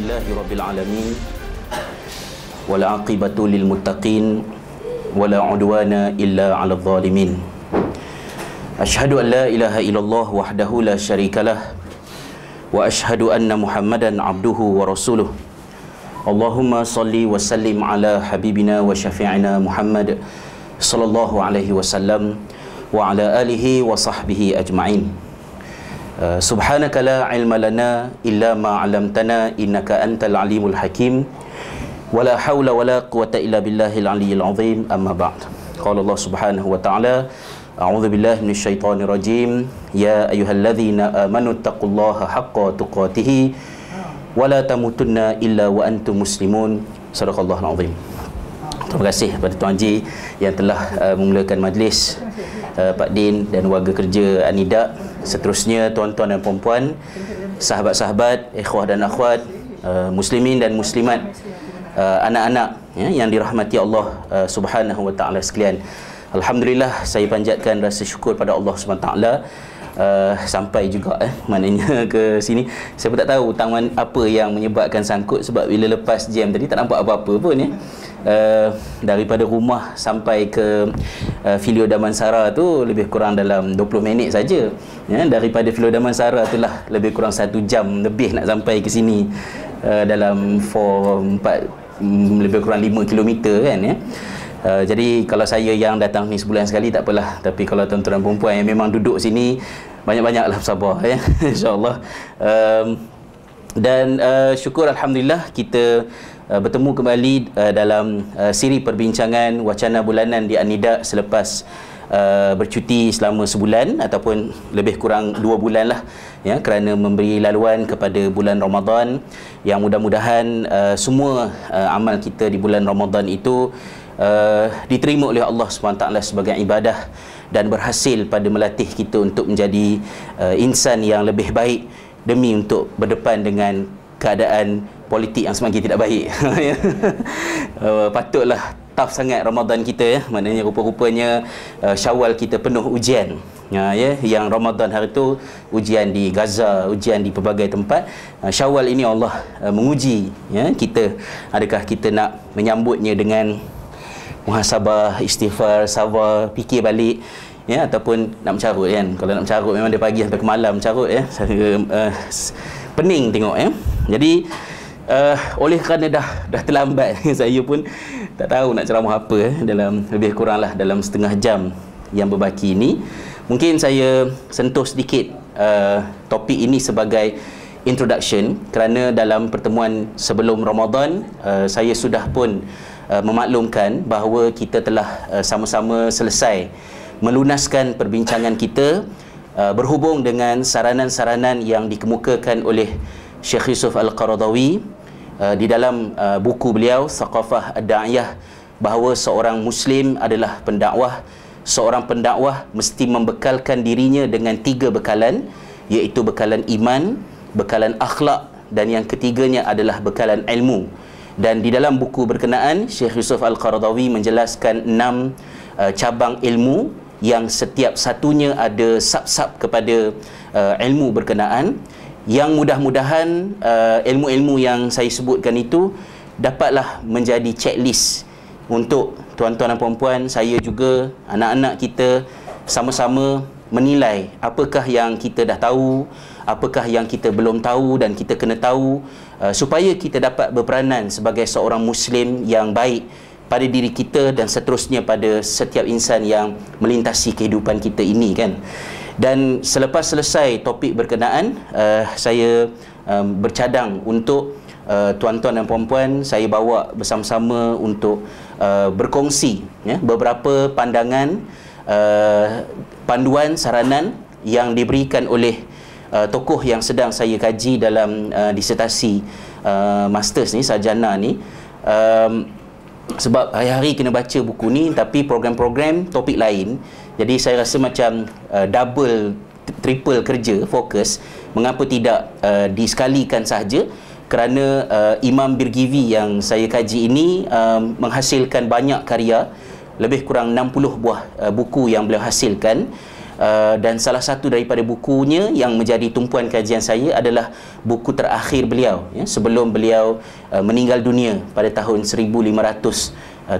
Alhamdulillahi Rabbil Alamin, wala aqibatu lil muttaqin, wala udwana illa 'alal zalimin. Asyhadu an la ilaha illallah wahdahu la syarikalah, wa asyhadu anna Muhammadan abduhu wa rasuluh. Allahumma salli wa sallim ala habibina wa syafi'ina Muhammad sallallahu alaihi wasallam wa ala alihi wa sahbihi ajma'in. Subhanaka la ilma lana illa ma 'allamtana innaka antal alimul hakim, wala haula wala quwata illa billahil aliyyil azim. Amma ba'd. Qala Allah subhanahu wa ta'ala, a'udzu billahi minasyaitonir rajim, ya ayyuhalladzina amanu taqullaha haqqa tuqatih wala tamutunna illa wa antum muslimun. Sadaqallahul azim. Terima kasih kepada Tuan Haji yang telah memulakan majlis, Pak Din dan warga kerja Anida, seterusnya tuan-tuan dan puan-puan, sahabat-sahabat, ikhwah dan akhwat, muslimin dan muslimat, anak-anak yang dirahmati Allah Subhanahu wa taala sekalian. Alhamdulillah, saya panjatkan rasa syukur pada Allah Subhanahu wa taala sampai juga maknanya ke sini. Saya pun tak tahu hutang apa yang menyebabkan sangkut, sebab bila lepas jam tadi tak nampak apa-apa pun ya. Daripada rumah sampai ke Filio Damansara tu lebih kurang dalam 20 minit saja ya. Daripada Filio Damansara tu lah lebih kurang 1 jam lebih nak sampai ke sini, dalam 4 lebih kurang 5 kilometer kan ya. Jadi kalau saya yang datang ni sebulan sekali tak apalah, tapi kalau tuan-tuan dan perempuan yang memang duduk sini, banyak-banyaklah bersabar ya insya-Allah. Dan syukur alhamdulillah kita bertemu kembali dalam siri perbincangan wacana bulanan di Anida selepas bercuti selama sebulan ataupun lebih kurang 2 bulan lah ya, kerana memberi laluan kepada bulan Ramadan, yang mudah-mudahan semua amal kita di bulan Ramadan itu diterima oleh Allah SWT sebagai ibadah dan berhasil pada melatih kita untuk menjadi insan yang lebih baik demi untuk berdepan dengan keadaan politik yang semakin tidak baik. Patutlah tough sangat Ramadan kita ya, maknanya rupa-rupanya Syawal kita penuh ujian ya, yang Ramadan hari tu ujian di Gaza, ujian di pelbagai tempat. Syawal ini Allah menguji ya kita, adakah kita nak menyambutnya dengan muhasabah, istighfar, sabar, fikir balik ya, ataupun nak mencarut kan. Kalau nak mencarut memang dia pagi sampai ke malam mencarut ya. Pening tengok ya. Jadi oleh kerana dah terlambat, saya pun tak tahu nak ceramah apa dalam lebih kuranglah dalam setengah jam yang berbaki ini. Mungkin saya sentuh sedikit topik ini sebagai introduction, kerana dalam pertemuan sebelum Ramadan saya sudah pun memaklumkan bahawa kita telah sama-sama selesai melunaskan perbincangan kita berhubung dengan saranan-saranan yang dikemukakan oleh Syekh Yusuf Al-Qaradawi di dalam buku beliau Thaqafah Ad-Da'iyah, bahawa seorang Muslim adalah pendakwah. Seorang pendakwah mesti membekalkan dirinya dengan 3 bekalan, iaitu bekalan iman, bekalan akhlak, dan yang ketiganya adalah bekalan ilmu. Dan di dalam buku berkenaan, Syekh Yusuf Al-Qaradawi menjelaskan 6 cabang ilmu yang setiap satunya ada sab-sab kepada ilmu berkenaan, yang mudah-mudahan ilmu-ilmu yang saya sebutkan itu dapatlah menjadi checklist untuk tuan-tuan dan puan-puan, saya juga, anak-anak kita sama-sama menilai apakah yang kita dah tahu, apakah yang kita belum tahu dan kita kena tahu, supaya kita dapat berperanan sebagai seorang Muslim yang baik pada diri kita dan seterusnya pada setiap insan yang melintasi kehidupan kita ini kan. Dan selepas selesai topik berkenaan, saya bercadang untuk tuan-tuan dan puan-puan, saya bawa bersama-sama untuk berkongsi ya, beberapa pandangan, panduan, saranan yang diberikan oleh tokoh yang sedang saya kaji dalam disertasi masters ni, sarjana ni. Sebab hari-hari kena baca buku ni, tapi program-program topik lain, jadi saya rasa macam double, triple kerja, fokus. Mengapa tidak disekalikan sahaja, kerana Imam Birgivi yang saya kaji ini menghasilkan banyak karya, lebih kurang 60 buah buku yang beliau hasilkan. dan salah satu daripada bukunya yang menjadi tumpuan kajian saya adalah buku terakhir beliau, ya, sebelum beliau meninggal dunia pada tahun 1573,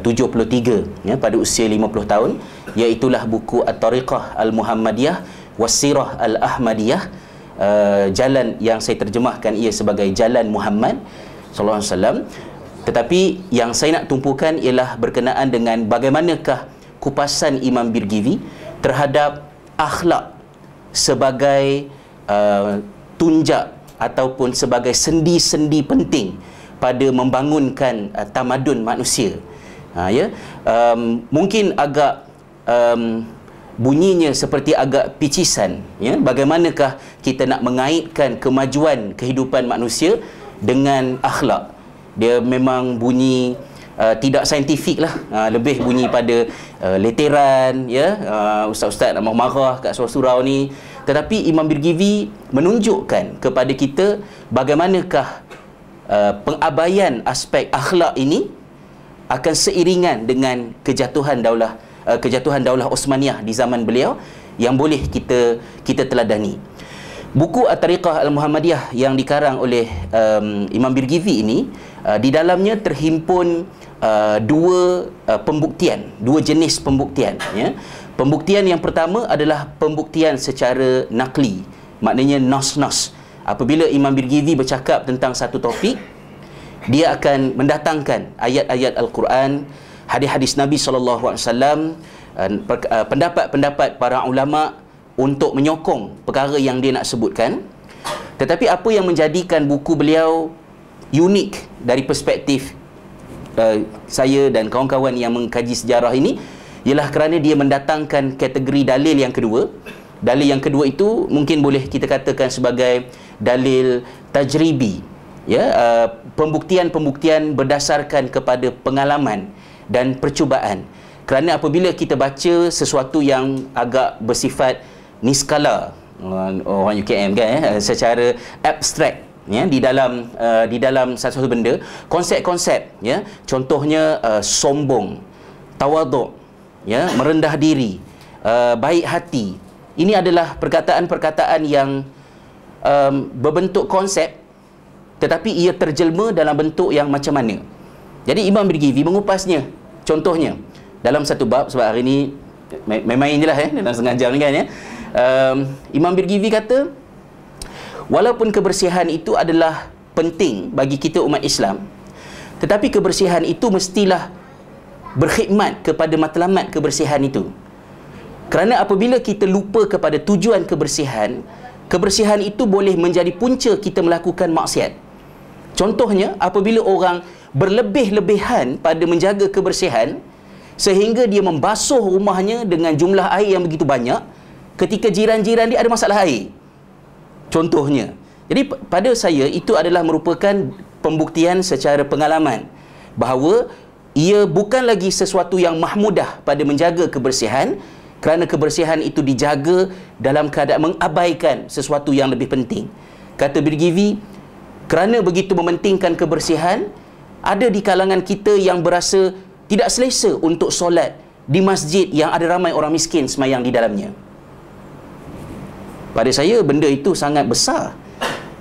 ya, pada usia 50 tahun, iaitulah buku At-Tariqah Al-Muhammadiyah Was-Sirah Al-Ahmadiyah. Jalan yang saya terjemahkan ia sebagai Jalan Muhammad sallallahu alaihi wasallam. Tetapi yang saya nak tumpukan ialah berkenaan dengan bagaimanakah kupasan Imam Birgizi terhadap akhlak sebagai tunjak ataupun sebagai sendi-sendi penting pada membangunkan tamadun manusia. Mungkin agak bunyinya seperti agak picisan, ya, bagaimanakah kita nak mengaitkan kemajuan kehidupan manusia dengan akhlak. Dia memang bunyi tidak saintifik lah, lebih bunyi pada leteran, ya, ustaz-ustaz nak marah kat surau-surau ni. Tetapi Imam Birgizi menunjukkan kepada kita bagaimanakah pengabaian aspek akhlak ini akan seiringan dengan kejatuhan Daulah Osmaniyah di zaman beliau yang boleh kita teladani. Buku At-Tariqah Al-Muhammadiyah yang dikarang oleh Imam Birgizi ini, di dalamnya terhimpun dua jenis pembuktian, ya. Pembuktian yang pertama adalah pembuktian secara nakli, maknanya nas-nas. Apabila Imam Birgizi bercakap tentang satu topik, dia akan mendatangkan ayat-ayat Al-Quran, hadis-hadis Nabi SAW, pendapat-pendapat para ulama untuk menyokong perkara yang dia nak sebutkan. Tetapi apa yang menjadikan buku beliau unik dari perspektif saya dan kawan-kawan yang mengkaji sejarah ini ialah kerana dia mendatangkan kategori dalil yang kedua. Dalil yang kedua itu mungkin boleh kita katakan sebagai dalil tajribi, ya, pembuktian-pembuktian berdasarkan kepada pengalaman dan percubaan. Kerana apabila kita baca sesuatu yang agak bersifat niskala, orang UKM kan, ya, secara abstrak, ya, di dalam satu benda, konsep-konsep, ya, contohnya sombong, tawaduk, ya, merendah diri, baik hati. Ini adalah perkataan-perkataan yang berbentuk konsep, tetapi ia terjelma dalam bentuk yang macam mana. Jadi Imam Birgizi mengupasnya. Contohnya dalam satu bab, sebab hari ni main-main je lah, dalam setengah jam ni kan, ya. Imam Birgizi kata, walaupun kebersihan itu adalah penting bagi kita umat Islam, tetapi kebersihan itu mestilah berkhidmat kepada matlamat kebersihan itu. Kerana apabila kita lupa kepada tujuan kebersihan, kebersihan itu boleh menjadi punca kita melakukan maksiat. Contohnya, apabila orang berlebih-lebihan pada menjaga kebersihan sehingga dia membasuh rumahnya dengan jumlah air yang begitu banyak ketika jiran-jiran dia ada masalah air. Contohnya. Jadi pada saya itu adalah merupakan pembuktian secara pengalaman bahawa ia bukan lagi sesuatu yang mahmudah pada menjaga kebersihan, kerana kebersihan itu dijaga dalam keadaan mengabaikan sesuatu yang lebih penting. Kata Birgizi, kerana begitu mementingkan kebersihan, ada di kalangan kita yang berasa tidak selesa untuk solat di masjid yang ada ramai orang miskin semayang di dalamnya. Pada saya benda itu sangat besar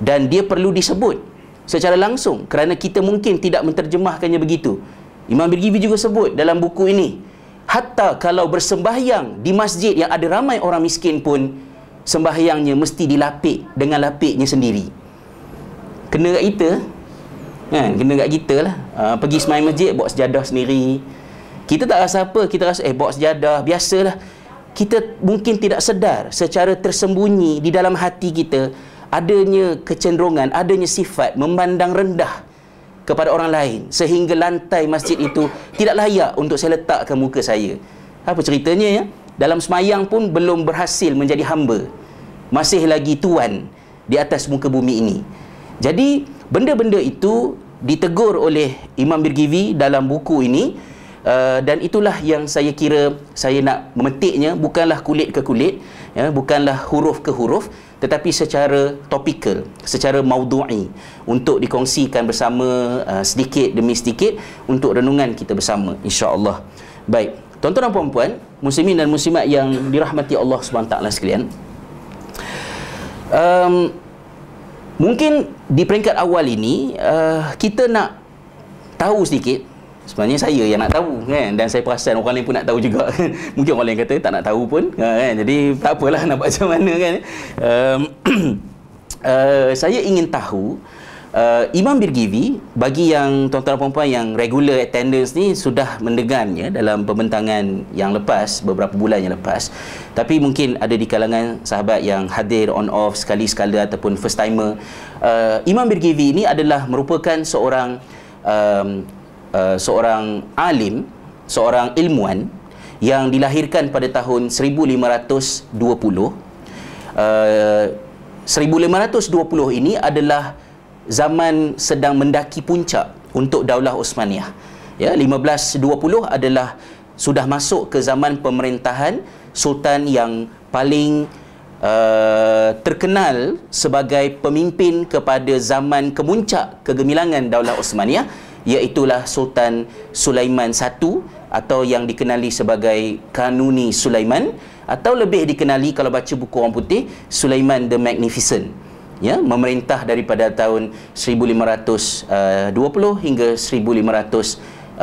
dan dia perlu disebut secara langsung kerana kita mungkin tidak menterjemahkannya begitu. Imam Birgizi juga sebut dalam buku ini, hatta kalau bersembahyang di masjid yang ada ramai orang miskin pun, sembahyangnya mesti dilapik dengan lapiknya sendiri. Kena kat kita, kan? Kena kat kita lah. Pergi sembahyang masjid, bawa sejadah sendiri. Kita tak rasa apa, kita rasa bawa sejadah, biasalah. Kita mungkin tidak sedar secara tersembunyi di dalam hati kita adanya kecenderungan, adanya sifat memandang rendah kepada orang lain, sehingga lantai masjid itu tidak layak untuk saya letakkan muka saya. Apa ceritanya, ya? Dalam semayang pun belum berhasil menjadi hamba, masih lagi tuan di atas muka bumi ini. Jadi benda-benda itu ditegur oleh Imam Birgizi dalam buku ini, dan itulah yang saya kira saya nak memetiknya, bukanlah kulit ke kulit, ya, bukanlah huruf ke huruf, tetapi secara topikal, secara maudu'i, untuk dikongsikan bersama sedikit demi sedikit untuk renungan kita bersama, insya-Allah. Baik, Tuan-tuan dan puan-puan, muslimin dan muslimat yang dirahmati Allah SWT sekalian, mungkin di peringkat awal ini kita nak tahu sedikit. Sebenarnya saya yang nak tahu kan, dan saya perasan orang lain pun nak tahu juga. Mungkin orang lain kata tak nak tahu pun kan? Jadi tak apalah, nak buat macam mana kan. Saya ingin tahu, Imam Birgivi, bagi yang tuan-tuan dan puan-puan yang regular attendance ni sudah mendengarnya dalam pembentangan yang lepas, beberapa bulan yang lepas, tapi mungkin ada di kalangan sahabat yang hadir on off sekali-sekala ataupun first timer. Imam Birgivi ini adalah merupakan seorang seorang alim, seorang ilmuwan yang dilahirkan pada tahun 1520. 1520 ini adalah zaman sedang mendaki puncak untuk Daulah Osmaniyah. Ya, 1520 adalah sudah masuk ke zaman pemerintahan sultan yang paling terkenal sebagai pemimpin kepada zaman kemuncak kegemilangan Daulah Osmaniyah, iaitulah Sultan Sulaiman I, atau yang dikenali sebagai Kanuni Sulaiman, atau lebih dikenali kalau baca buku orang putih, Sulaiman the Magnificent. Ya, memerintah daripada tahun 1520 hingga 1566,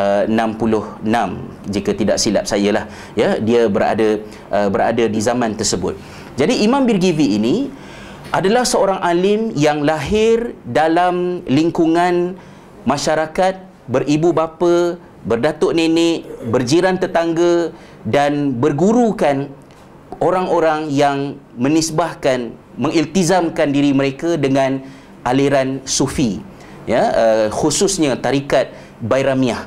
jika tidak silap saya lah. Ya, dia berada di zaman tersebut. Jadi Imam Birgivi ini adalah seorang alim yang lahir dalam lingkungan masyarakat, beribu bapa, berdatuk nenek, berjiran tetangga, dan bergurukan orang-orang yang menisbahkan, mengiltizamkan diri mereka dengan aliran sufi, ya, khususnya tarikat Bairamiyah.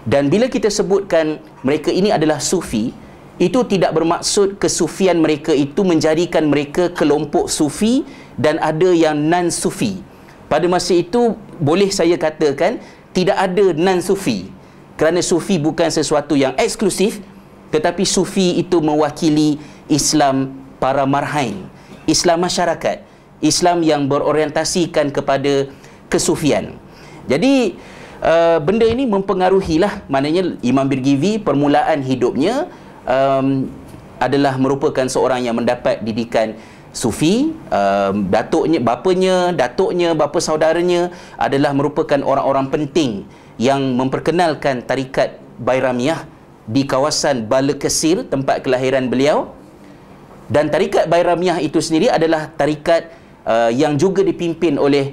Dan bila kita sebutkan mereka ini adalah sufi, itu tidak bermaksud kesufian mereka itu menjadikan mereka kelompok sufi dan ada yang non-sufi. Pada masa itu boleh saya katakan tidak ada non-sufi, kerana sufi bukan sesuatu yang eksklusif, tetapi sufi itu mewakili Islam para marhain, Islam masyarakat, Islam yang berorientasikan kepada kesufian. Jadi benda ini mempengaruhilah, maknanya Imam Birgivi permulaan hidupnya adalah merupakan seorang yang mendapat didikan sufi. Datuknya, bapanya, datuknya, bapa saudaranya adalah merupakan orang-orang penting yang memperkenalkan tarikat Bairamiyah di kawasan Balakesir, tempat kelahiran beliau. Dan tarikat Bairamiyah itu sendiri adalah tarikat yang juga dipimpin oleh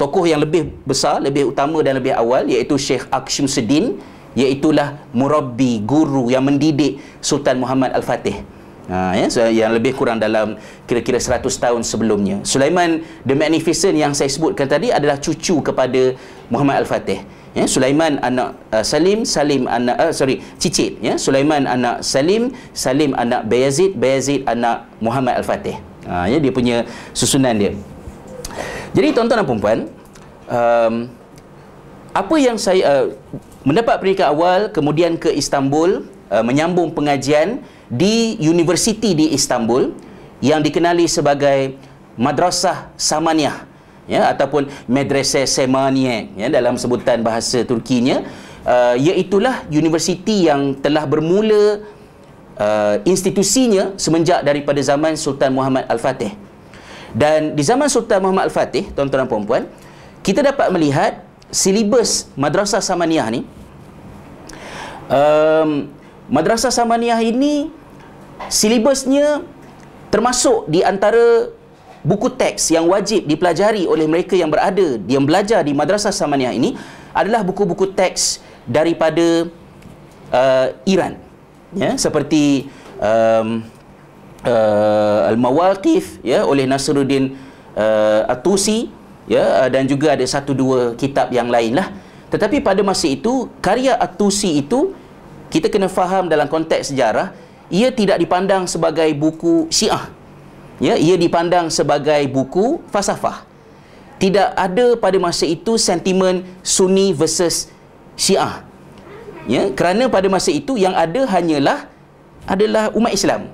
tokoh yang lebih besar, lebih utama dan lebih awal, iaitu Syekh Aksyumsuddin, iaitulah murabbi, guru yang mendidik Sultan Muhammad Al-Fatih. Yang lebih kurang dalam kira-kira 100 tahun sebelumnya. Sulaiman the Magnificent yang saya sebutkan tadi adalah cucu kepada Muhammad Al-Fatih. Ya, Sulaiman anak Salim, Salim anak cicit, ya, Sulaiman anak Salim, Salim anak Bayazid, Bayazid anak Muhammad Al-Fatih. Ya, dia punya susunan dia. Jadi tuan-tuan dan puan-puan, apa yang saya mendapat peringkat awal, kemudian ke Istanbul, menyambung pengajian di universiti di Istanbul yang dikenali sebagai Madrasah Samaniyah, ya, ataupun Medrese Semaniye, ya, dalam sebutan bahasa Turkinya. Iaitulah universiti yang telah bermula institusinya semenjak daripada zaman Sultan Muhammad Al-Fatih. Dan di zaman Sultan Muhammad Al-Fatih, tuan-tuan dan puan-puan, kita dapat melihat silibus Madrasah Samaniyah ni. Madrasah Samaniyah ini silibusnya termasuk di antara buku teks yang wajib dipelajari oleh mereka yang belajar di Madrasah Samaniyah ini adalah buku-buku teks daripada Iran, ya, seperti Al-Mawaqif, ya, oleh Nasruddin At-Tusi, ya, dan juga ada satu dua kitab yang lain lah. Tetapi pada masa itu karya At-Tusi itu kita kena faham dalam konteks sejarah, ia tidak dipandang sebagai buku Syiah, ya, ia dipandang sebagai buku falsafah. Tidak ada pada masa itu sentimen Sunni versus Syiah, ya, kerana pada masa itu yang ada adalah umat Islam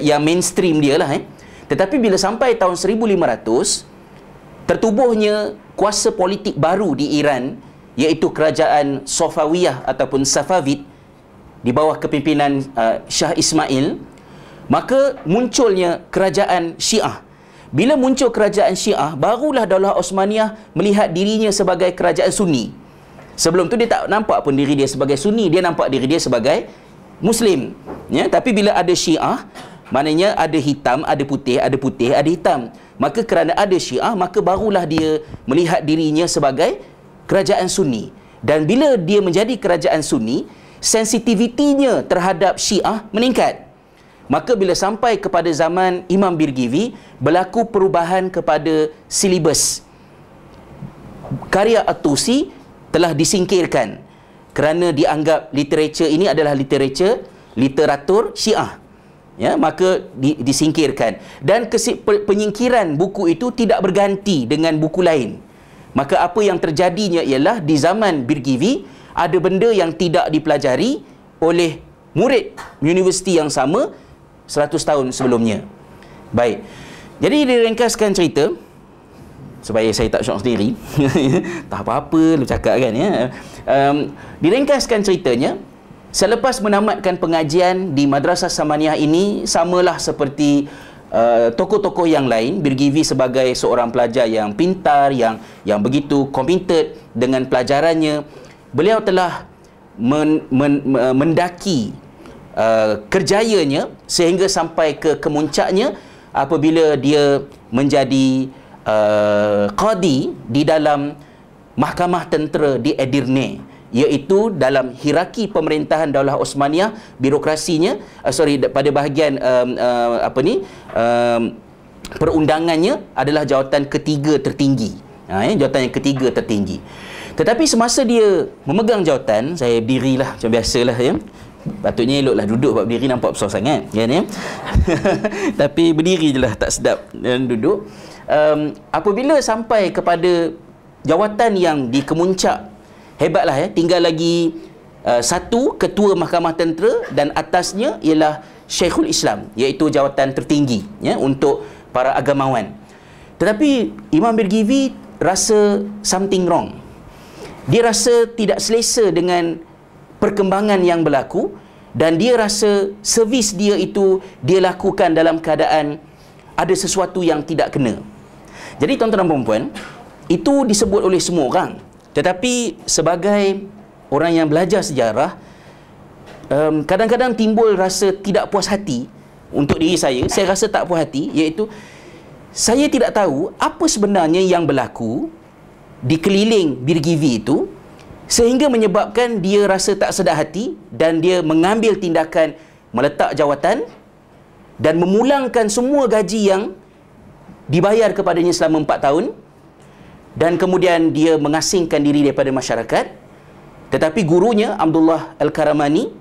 yang mainstream dia lah. Tetapi bila sampai tahun 1500, tertubuhnya kuasa politik baru di Iran, iaitu kerajaan Safawiyah ataupun Safavid, di bawah kepimpinan Shah Ismail, maka munculnya kerajaan Syiah. Bila muncul kerajaan Syiah, barulah Daulah Osmaniyah melihat dirinya sebagai kerajaan Sunni. Sebelum tu dia tak nampak pun diri dia sebagai Sunni, dia nampak diri dia sebagai Muslim. Ya, tapi bila ada Syiah, maknanya ada hitam, ada putih, ada putih, ada hitam. Maka kerana ada Syiah, maka barulah dia melihat dirinya sebagai kerajaan Sunni. Dan bila dia menjadi kerajaan Sunni, sensitivitinya terhadap Syiah meningkat. Maka bila sampai kepada zaman Imam Birgivi, berlaku perubahan kepada silibus. Karya At-Tusi telah disingkirkan kerana dianggap literatur ini adalah literatur Syiah. Ya, maka disingkirkan. Dan penyingkiran buku itu tidak berganti dengan buku lain. Maka apa yang terjadinya ialah di zaman Birgivi, ada benda yang tidak dipelajari oleh murid universiti yang sama 100 tahun sebelumnya. Baik. Jadi diringkaskan cerita, supaya saya tak syok sendiri. Tak apa-apa lu cakap kan ya. Diringkaskan ceritanya, selepas menamatkan pengajian di Madrasah Samaniyah ini, samalah seperti tokoh-tokoh yang lain. Birgivi sebagai seorang pelajar yang pintar, yang begitu committed dengan pelajarannya, beliau telah mendaki kerjayanya sehingga sampai ke kemuncaknya apabila dia menjadi qadi di dalam mahkamah tentera di Edirne, iaitu dalam hierarki pemerintahan Daulah Osmaniyah, birokrasinya pada bahagian perundangannya adalah jawatan ketiga tertinggi. Jawatan yang ketiga tertinggi. Tetapi semasa dia memegang jawatan, saya berdirilah macam biasalah ya. Patutnya eloklah duduk, sebab berdiri nampak besar sangat kan ya. Tapi berdiri je lah, tak sedap dan duduk. Apabila sampai kepada jawatan yang di kemuncak, hebatlah ya, tinggal lagi satu ketua mahkamah tentera dan atasnya ialah Syekhul Islam, iaitu jawatan tertinggi ya untuk para agamawan. Tetapi Imam Birgivi rasa something wrong. Dia rasa tidak selesa dengan perkembangan yang berlaku, dan dia rasa servis dia itu dia lakukan dalam keadaan ada sesuatu yang tidak kena. Jadi tuan-tuan dan puan-puan, itu disebut oleh semua orang. Tetapi sebagai orang yang belajar sejarah, kadang-kadang timbul rasa tidak puas hati untuk diri saya. Saya rasa tak puas hati, iaitu saya tidak tahu apa sebenarnya yang berlaku di keliling Birgivi itu sehingga menyebabkan dia rasa tak sedar hati dan dia mengambil tindakan meletak jawatan dan memulangkan semua gaji yang dibayar kepadanya selama 4 tahun, dan kemudian dia mengasingkan diri daripada masyarakat. Tetapi gurunya Abdullah Al-Karamani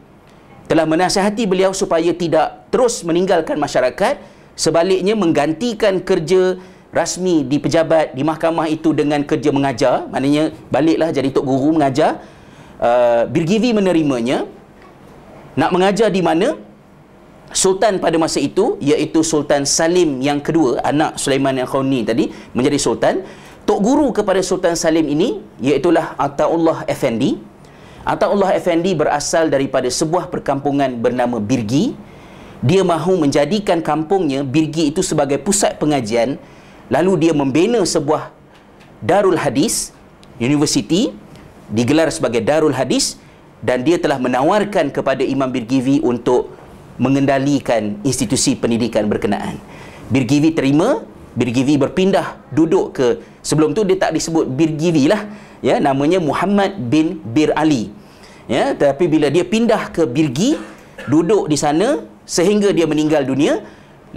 telah menasihati beliau supaya tidak terus meninggalkan masyarakat, sebaliknya menggantikan kerja rasmi di pejabat di mahkamah itu dengan kerja mengajar. Maknanya baliklah jadi tok guru mengajar. Birgivi menerimanya. Nak mengajar di mana? Sultan pada masa itu, iaitu Sultan Salim yang kedua, anak Sulaiman Al-Khawni tadi, menjadi sultan. Tok guru kepada Sultan Salim ini iaitulah Ataullah Effendi. Ataullah Effendi berasal daripada sebuah perkampungan bernama Birgi. Dia mahu menjadikan kampungnya Birgi itu sebagai pusat pengajian. Lalu dia membina sebuah Darul Hadis, universiti, digelar sebagai Darul Hadis, dan dia telah menawarkan kepada Imam Birgivi untuk mengendalikan institusi pendidikan berkenaan. Birgivi terima. Birgivi berpindah duduk ke, sebelum tu dia tak disebut Birgivi lah ya, namanya Muhammad bin Bir Ali ya. Tapi bila dia pindah ke Birgi, duduk di sana sehingga dia meninggal dunia,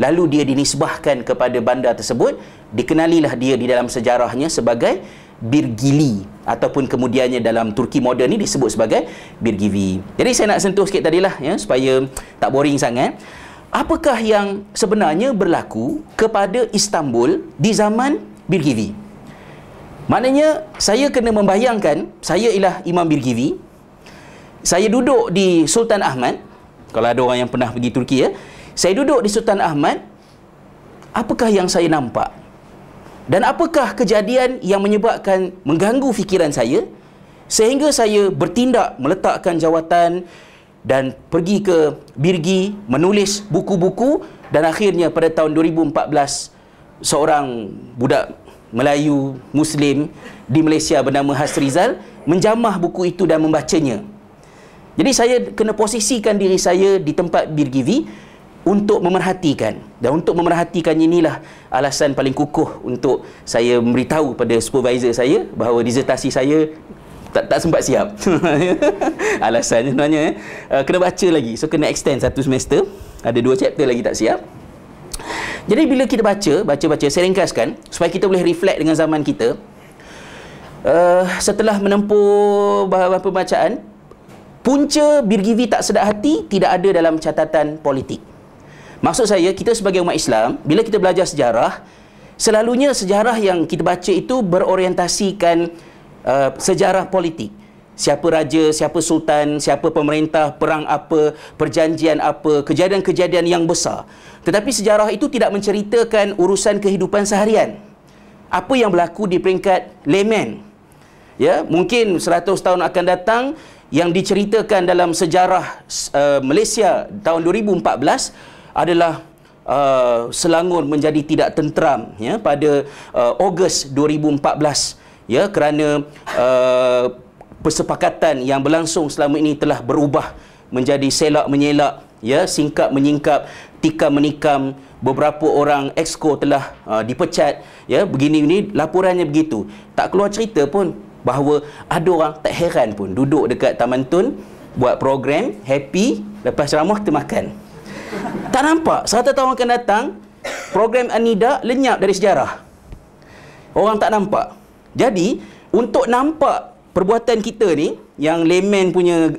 lalu dia dinisbahkan kepada bandar tersebut. Dikenalilah dia di dalam sejarahnya sebagai Birgili, ataupun kemudiannya dalam Turki moden ni disebut sebagai Birgivi. Jadi saya nak sentuh sikit tadilah ya, supaya tak boring sangat. Apakah yang sebenarnya berlaku kepada Istanbul di zaman Birgivi? Maknanya saya kena membayangkan, saya ialah Imam Birgivi, saya duduk di Sultan Ahmad. Kalau ada orang yang pernah pergi Turki ya, saya duduk di Sultan Ahmad. Apakah yang saya nampak? Dan apakah kejadian yang menyebabkan mengganggu fikiran saya sehingga saya bertindak meletakkan jawatan dan pergi ke Birgi, menulis buku-buku, dan akhirnya pada tahun 2014 seorang budak Melayu Muslim di Malaysia bernama Hasrizal menjamah buku itu dan membacanya. Jadi saya kena posisikan diri saya di tempat Birgi V untuk memerhatikan, dan untuk memerhatikan inilah alasan paling kukuh untuk saya memberitahu pada supervisor saya bahawa disertasi saya tak sempat siap. Alasan sebenarnya kena baca lagi, so kena extend satu semester, ada 2 chapter lagi tak siap. Jadi bila kita baca, saya ringkaskan supaya kita boleh reflect dengan zaman kita. Setelah menempuh beberapa pembacaan, punca Birgi V tak sedap hati tidak ada dalam catatan politik. Maksud saya, kita sebagai umat Islam, bila kita belajar sejarah, selalunya sejarah yang kita baca itu berorientasikan sejarah politik. Siapa raja, siapa sultan, siapa pemerintah, perang apa, perjanjian apa, kejadian-kejadian yang besar. Tetapi sejarah itu tidak menceritakan urusan kehidupan seharian. Apa yang berlaku di peringkat layman. Ya, mungkin 100 tahun akan datang, yang diceritakan dalam sejarah Malaysia tahun 2014 adalah Selangor menjadi tidak tenteram, ya, pada Ogos 2014, ya, kerana persepakatan yang berlangsung selama ini telah berubah menjadi selak menyelak, ya, singkap menyingkap, tikam menikam, beberapa orang exco telah dipecat, ya, begini laporannya begitu. Tak keluar cerita pun bahawa ada orang tak heran pun duduk dekat Taman Tun buat program happy, lepas ceramah kita makan. Tak nampak 100 tahun akan datang program Anida lenyap dari sejarah. Orang tak nampak. Jadi untuk nampak perbuatan kita ni, yang layman punya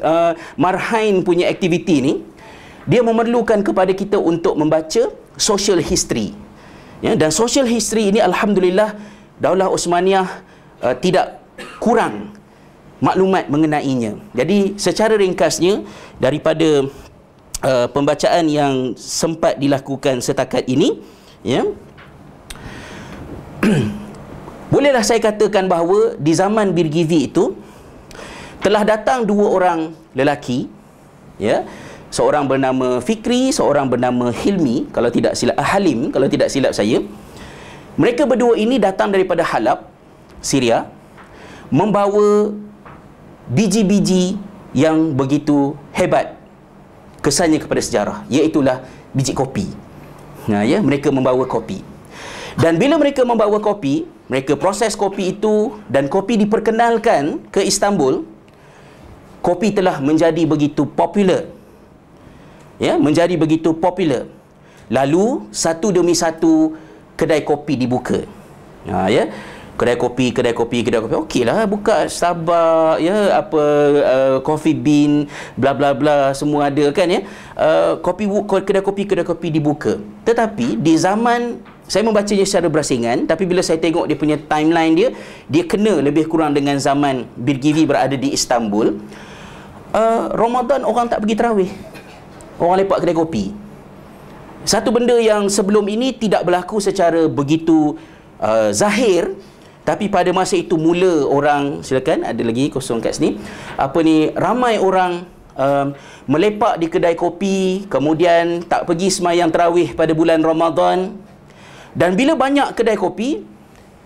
marhain punya aktiviti ni, dia memerlukan kepada kita untuk membaca social history, ya, dan social history ini alhamdulillah Daulah Osmaniyah tidak kurang maklumat mengenainya. Jadi secara ringkasnya daripada pembacaan yang sempat dilakukan setakat ini, ya, bolehlah saya katakan bahawa di zaman Birgi V itu telah datang 2 orang lelaki, ya, seorang bernama Fikri, seorang bernama Hilmi, kalau tidak silap Halim, kalau tidak silap saya. Mereka berdua ini datang daripada Halab, Syria, membawa biji-biji yang begitu hebat kesannya kepada sejarah, iaitulah biji kopi. Nah, ya, mereka membawa kopi. Dan bila mereka membawa kopi, mereka proses kopi itu dan kopi diperkenalkan ke Istanbul. Kopi telah menjadi begitu popular. Ya, menjadi begitu popular. Lalu satu demi satu kedai kopi dibuka. Nah, ya, kedai kopi. Okeylah, buka Starbucks, ya, apa Coffee Bean, bla bla bla, semua ada kan, ya. Kedai kopi dibuka. Tetapi di zaman saya membacanya secara berasingan, tapi bila saya tengok dia punya timeline dia kena lebih kurang dengan zaman Birgi V berada di Istanbul. Ramadan orang tak pergi tarawih. Orang lepak kedai kopi. Satu benda yang sebelum ini tidak berlaku secara begitu zahir. Tapi pada masa itu mula orang, silakan, ada lagi kosong kat sini, ramai orang melepak di kedai kopi, kemudian tak pergi semayang tarawih pada bulan Ramadan. Dan bila banyak kedai kopi,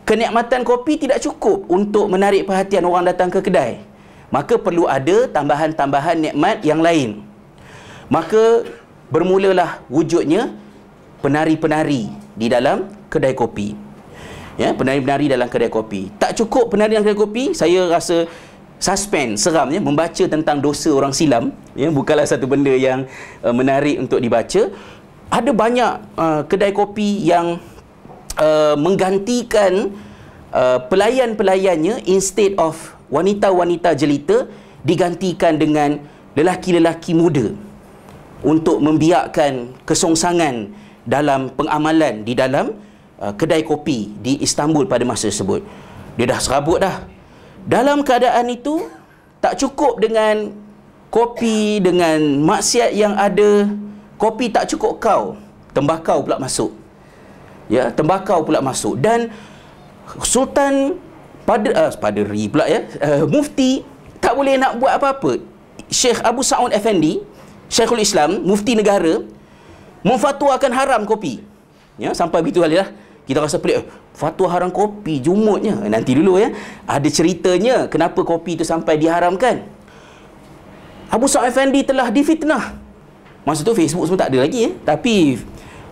kenikmatan kopi tidak cukup untuk menarik perhatian orang datang ke kedai. Maka perlu ada tambahan-tambahan nikmat yang lain. Maka bermulalah wujudnya penari-penari di dalam kedai kopi. Ya, penari-penari dalam kedai kopi. Tak cukup penari dalam kedai kopi, saya rasa suspense, seram, ya, membaca tentang dosa orang silam, ya, bukanlah satu benda yang menarik untuk dibaca. Ada banyak kedai kopi yang menggantikan pelayan-pelayannya, instead of wanita-wanita jelita, digantikan dengan lelaki-lelaki muda untuk membiakkan kesongsangan dalam pengamalan di dalam kedai kopi di Istanbul pada masa tersebut. Dia dah serabut dah. Dalam keadaan itu, tak cukup dengan kopi, dengan maksiat yang ada, kopi tak cukup kau, tembakau pula masuk. Ya, tembakau pula masuk. Dan Sultan Padri pula, ya, Mufti tak boleh nak buat apa-apa. Syekh Abu Sa'ud Effendi, Syekhul Islam, mufti negara, memfatwakan haram kopi. Ya, sampai begitu kali lah. Kita rasa pelik, fatwa haram kopi, jumutnya. Nanti dulu ya, ada ceritanya kenapa kopi itu sampai diharamkan. Abu Sa'ud Effendi telah difitnah. Masa tu Facebook semua tak ada lagi ya. Tapi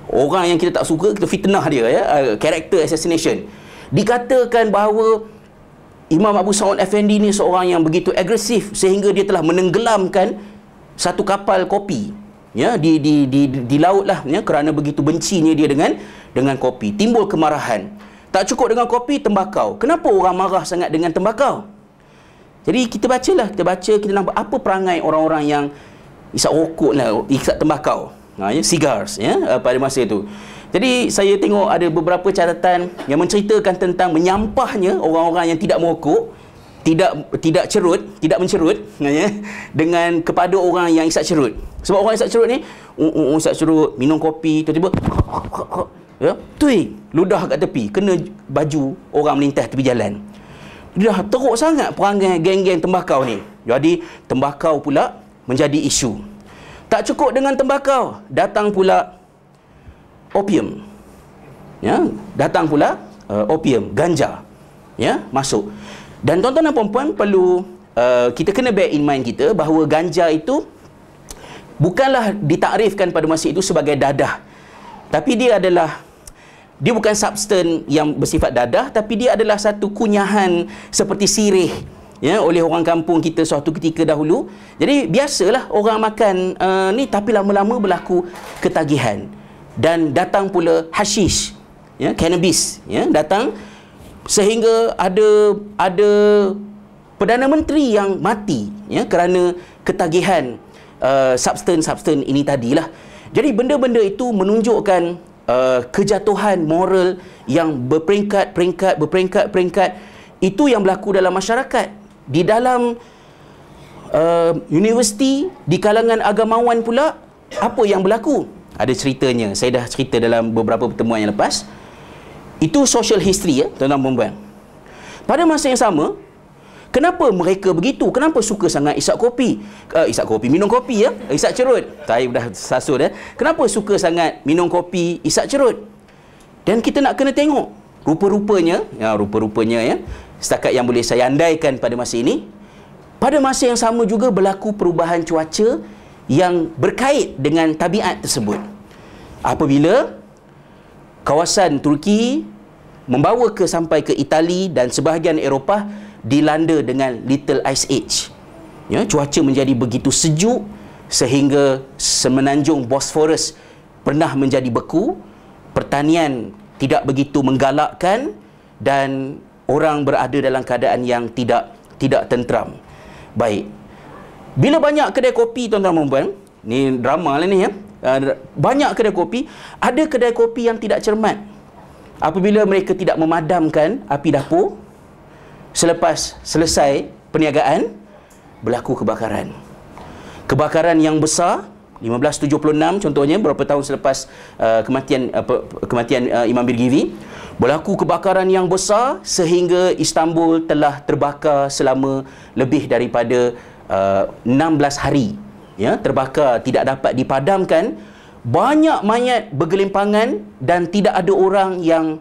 orang yang kita tak suka, kita fitnah dia ya. Character assassination. Dikatakan bahawa Imam Abu Sa'ud Effendi ni seorang yang begitu agresif sehingga dia telah menenggelamkan satu kapal kopi ya di laut lah ya, kerana begitu bencinya dia dengan kopi. Timbul kemarahan. Tak cukup dengan kopi, tembakau. Kenapa orang marah sangat dengan tembakau? Jadi kita baca, kita nampak apa perangai orang-orang yang isap rokok lah, isap tembakau, ya, cigars ya, pada masa itu. Jadi saya tengok ada beberapa catatan yang menceritakan tentang menyampahnya orang-orang yang tidak merokok, tidak cerut, tidak mencerut ya, dengan kepada orang yang isap cerut. Sebab orang isap cerut ni isap cerut, minum kopi, tiba-tiba ya, tui ludah kat tepi, kena baju orang melintas tepi jalan. Dah teruk sangat perangai geng-geng tembakau ni. Jadi tembakau pula menjadi isu. Tak cukup dengan tembakau, datang pula opium. Ya, datang pula opium, ganja. Ya, masuk. Dan tuan-tuan dan puan-puan perlu kita kena bear in mind kita bahawa ganja itu bukanlah ditakrifkan pada masa itu sebagai dadah. Tapi dia bukan substan yang bersifat dadah, tapi dia adalah satu kunyahan seperti sirih ya, oleh orang kampung kita suatu ketika dahulu. Jadi biasalah orang makan ni, tapi lama-lama berlaku ketagihan. Dan datang pula hashish ya, cannabis ya, datang sehingga ada Perdana Menteri yang mati ya, kerana ketagihan substan ini tadilah. Jadi benda-benda itu menunjukkan kejatuhan moral yang berperingkat. Itu yang berlaku dalam masyarakat, di dalam universiti, di kalangan agamawan pula. Apa yang berlaku? Ada ceritanya, saya dah cerita dalam beberapa pertemuan yang lepas. Itu social history ya, tuan-tuan dan puan-puan. Pada masa yang sama, kenapa mereka begitu? Kenapa suka sangat isap kopi? Minum kopi ya, isap cerut. Saya dah sasut ya. Kenapa suka sangat minum kopi, isap cerut? Dan kita nak kena tengok rupa-rupanya ya, setakat yang boleh saya andaikan pada masa ini, pada masa yang sama juga berlaku perubahan cuaca yang berkait dengan tabiat tersebut. Apabila kawasan Turki membawa sampai ke Itali dan sebahagian Eropah dilanda dengan Little Ice Age. Ya, cuaca menjadi begitu sejuk sehingga semenanjung Bosphorus pernah menjadi beku, pertanian tidak begitu menggalakkan dan orang berada dalam keadaan yang tidak tenteram. Baik. Bila banyak kedai kopi, tuan-tuan dan puan, ni drama lah ni ya. Banyak kedai kopi, ada kedai kopi yang tidak cermat. Apabila mereka tidak memadamkan api dapur, selepas selesai perniagaan, berlaku kebakaran. Kebakaran yang besar, 1576 contohnya, beberapa tahun selepas kematian Imam Birgivi, berlaku kebakaran yang besar sehingga Istanbul telah terbakar selama lebih daripada 16 hari. Ya, terbakar, tidak dapat dipadamkan. Banyak mayat bergelimpangan dan tidak ada orang yang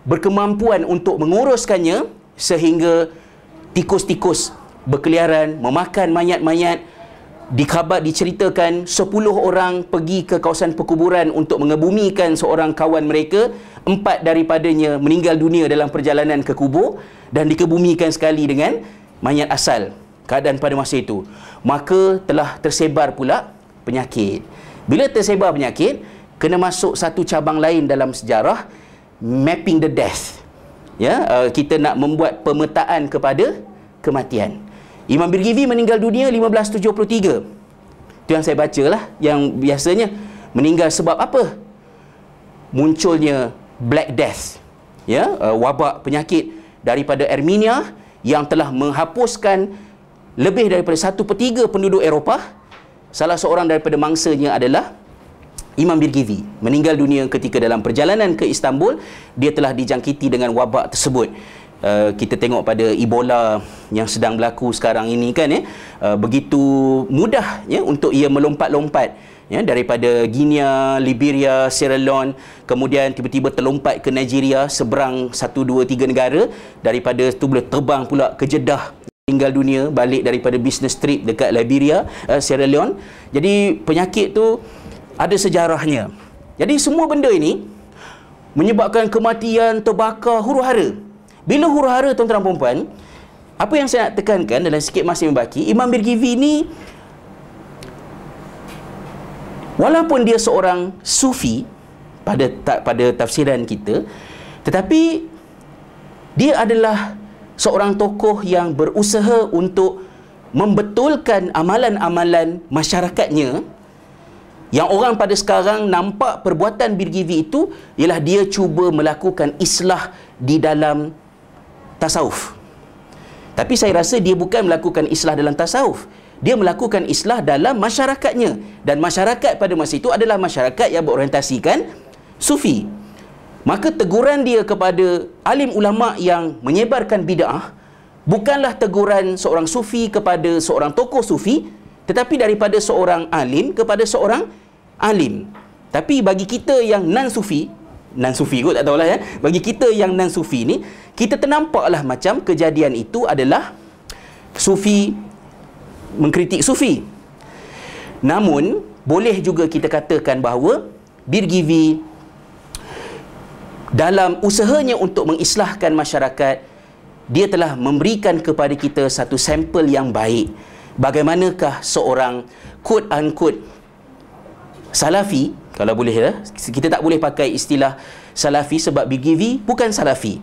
berkemampuan untuk menguruskannya, sehingga tikus-tikus berkeliaran memakan mayat-mayat. Diceritakan 10 orang pergi ke kawasan perkuburan untuk mengebumikan seorang kawan mereka. 4 daripadanya meninggal dunia dalam perjalanan ke kubur dan dikebumikan sekali dengan mayat asal. Keadaan pada masa itu, maka telah tersebar pula penyakit. Bila tersebar penyakit, kena masuk satu cabang lain dalam sejarah, mapping the death. Ya, kita nak membuat pemetaan kepada kematian. Imam Birgivi meninggal dunia 1573. Itu yang saya bacalah, yang biasanya meninggal sebab apa? Munculnya Black Death. Ya, wabak penyakit daripada Armenia yang telah menghapuskan lebih daripada 1/3 penduduk Eropah. Salah seorang daripada mangsanya adalah Imam Birgivi. Meninggal dunia ketika dalam perjalanan ke Istanbul, dia telah dijangkiti dengan wabak tersebut. kita tengok pada Ebola yang sedang berlaku sekarang ini kan, begitu mudah untuk ia melompat-lompat daripada Guinea, Liberia, Sierra Leone, kemudian tiba-tiba terlompat ke Nigeria, seberang 1, 2, 3 negara, daripada tu boleh terbang pula ke Jeddah, tinggal dunia, balik daripada business trip dekat Liberia, Sierra Leone. Jadi penyakit tu ada sejarahnya. Jadi semua benda ini menyebabkan kematian, terbakar, huru-hara. Bila huru-hara, tuan-tuan dan puan-puan, apa yang saya nak tekankan dalam sikit masa yang baki, Imam Birgivi ni walaupun dia seorang sufi pada tafsiran kita, tetapi dia adalah seorang tokoh yang berusaha untuk membetulkan amalan-amalan masyarakatnya, yang orang pada sekarang nampak perbuatan Birgivi itu ialah dia cuba melakukan islah di dalam tasawuf. Tapi saya rasa dia bukan melakukan islah dalam tasawuf, dia melakukan islah dalam masyarakatnya, dan masyarakat pada masa itu adalah masyarakat yang berorientasikan sufi. Maka teguran dia kepada alim ulama yang menyebarkan bid'ah bukanlah teguran seorang sufi kepada seorang tokoh sufi, tetapi daripada seorang alim kepada seorang alim. Tapi bagi kita yang non-sufi kot tak tahulah bagi kita yang non-sufi ni, kita ternampaklah macam kejadian itu adalah sufi mengkritik sufi. Namun boleh juga kita katakan bahawa Birgivi dalam usahanya untuk mengislahkan masyarakat, dia telah memberikan kepada kita satu sampel yang baik. Bagaimanakah seorang quote unquote salafi, kalau boleh kita tak boleh pakai istilah salafi sebab Birgivi bukan salafi.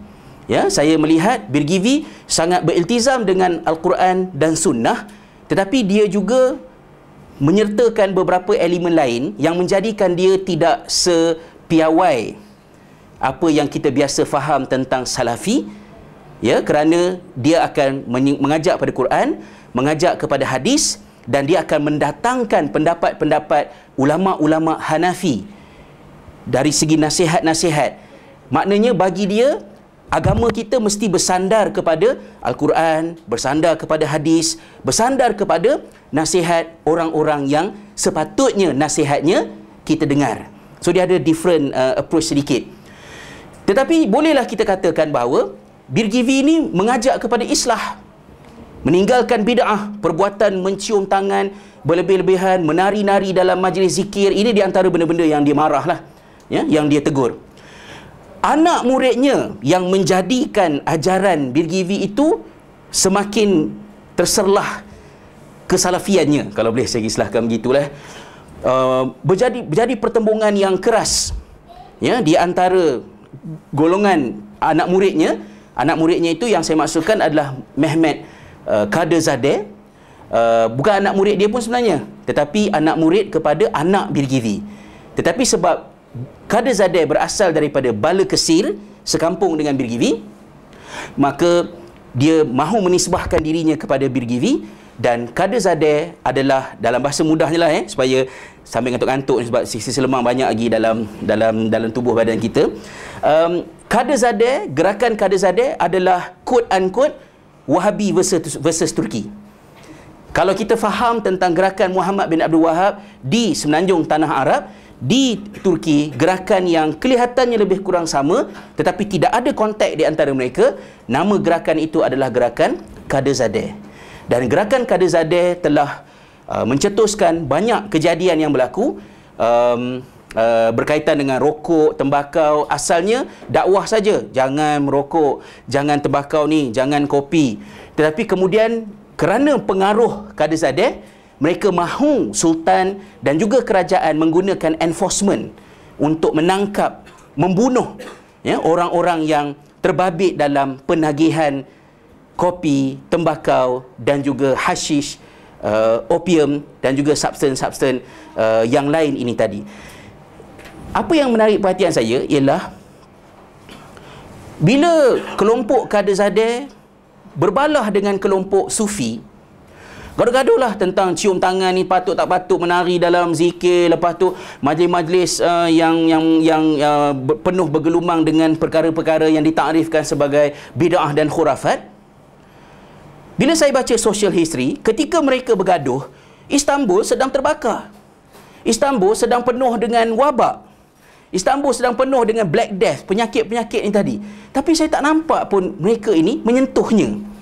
Saya melihat Birgivi sangat beriltizam dengan Al-Quran dan Sunnah, tetapi dia juga menyertakan beberapa elemen lain yang menjadikan dia tidak sepiawai apa yang kita biasa faham tentang salafi, kerana dia akan mengajak pada Quran, mengajak kepada hadis, dan dia akan mendatangkan pendapat-pendapat ulama-ulama Hanafi dari segi nasihat-nasihat. Maknanya bagi dia, agama kita mesti bersandar kepada Al-Quran, bersandar kepada hadis, bersandar kepada nasihat orang-orang yang sepatutnya nasihatnya kita dengar. So dia ada different approach sedikit. Tetapi bolehlah kita katakan bahawa Birgivi ini mengajak kepada islah, meninggalkan bid'ah, perbuatan mencium tangan berlebih-lebihan, menari-nari dalam majlis zikir. Ini di antara benda-benda yang dia marahlah, yang dia tegur. Anak muridnya yang menjadikan ajaran Birgivi itu semakin terserlah kesalafiannya, kalau boleh saya istilahkan begitulah. Berjadi pertembungan yang keras di antara golongan anak muridnya. Anak muridnya itu yang saya maksudkan adalah Mehmet Kadazadeh. Bukan anak murid dia pun sebenarnya, tetapi anak murid kepada anak Birgivi. Tetapi sebab Kadazadeh berasal daripada Bala Kesir, sekampung dengan Birgivi, maka dia mahu menisbahkan dirinya kepada Birgivi. Dan Kadazadeh adalah, dalam bahasa mudahnya lah supaya sambil ngantuk-ngantuk, sebab sisi lemah banyak lagi dalam tubuh badan kita. Kadazadeh, gerakan Kadazadeh adalah quote unquote Wahabi versus Turki. Kalau kita faham tentang gerakan Muhammad bin Abdul Wahab di semenanjung tanah Arab, di Turki, gerakan yang kelihatannya lebih kurang sama, tetapi tidak ada kontak di antara mereka. Nama gerakan itu adalah gerakan Kadazadeh. Dan gerakan Kadazadeh telah mencetuskan banyak kejadian yang berlaku berkaitan dengan rokok, tembakau. Asalnya dakwah saja, jangan merokok, jangan tembakau ni, jangan kopi. Tetapi kemudian kerana pengaruh Kadazadeh, mereka mahu sultan dan juga kerajaan menggunakan enforcement untuk menangkap, membunuh orang-orang yang terbabit dalam penagihan kopi, tembakau dan juga hashish, opium dan juga substance-substance yang lain ini tadi. Apa yang menarik perhatian saya ialah bila kelompok Kadazadeh berbalah dengan kelompok Sufi, Gaduh-gaduh lah tentang cium tangan ni patut tak patut, menari dalam zikir, lepas tu majlis-majlis penuh bergelumang dengan perkara-perkara yang ditakrifkan sebagai bid'ah dan khurafat. Bila saya baca social history, ketika mereka bergaduh, Istanbul sedang terbakar. Istanbul sedang penuh dengan wabak. Istanbul sedang penuh dengan Black Death, penyakit-penyakit ni tadi. Tapi saya tak nampak pun mereka ini menyentuhnya.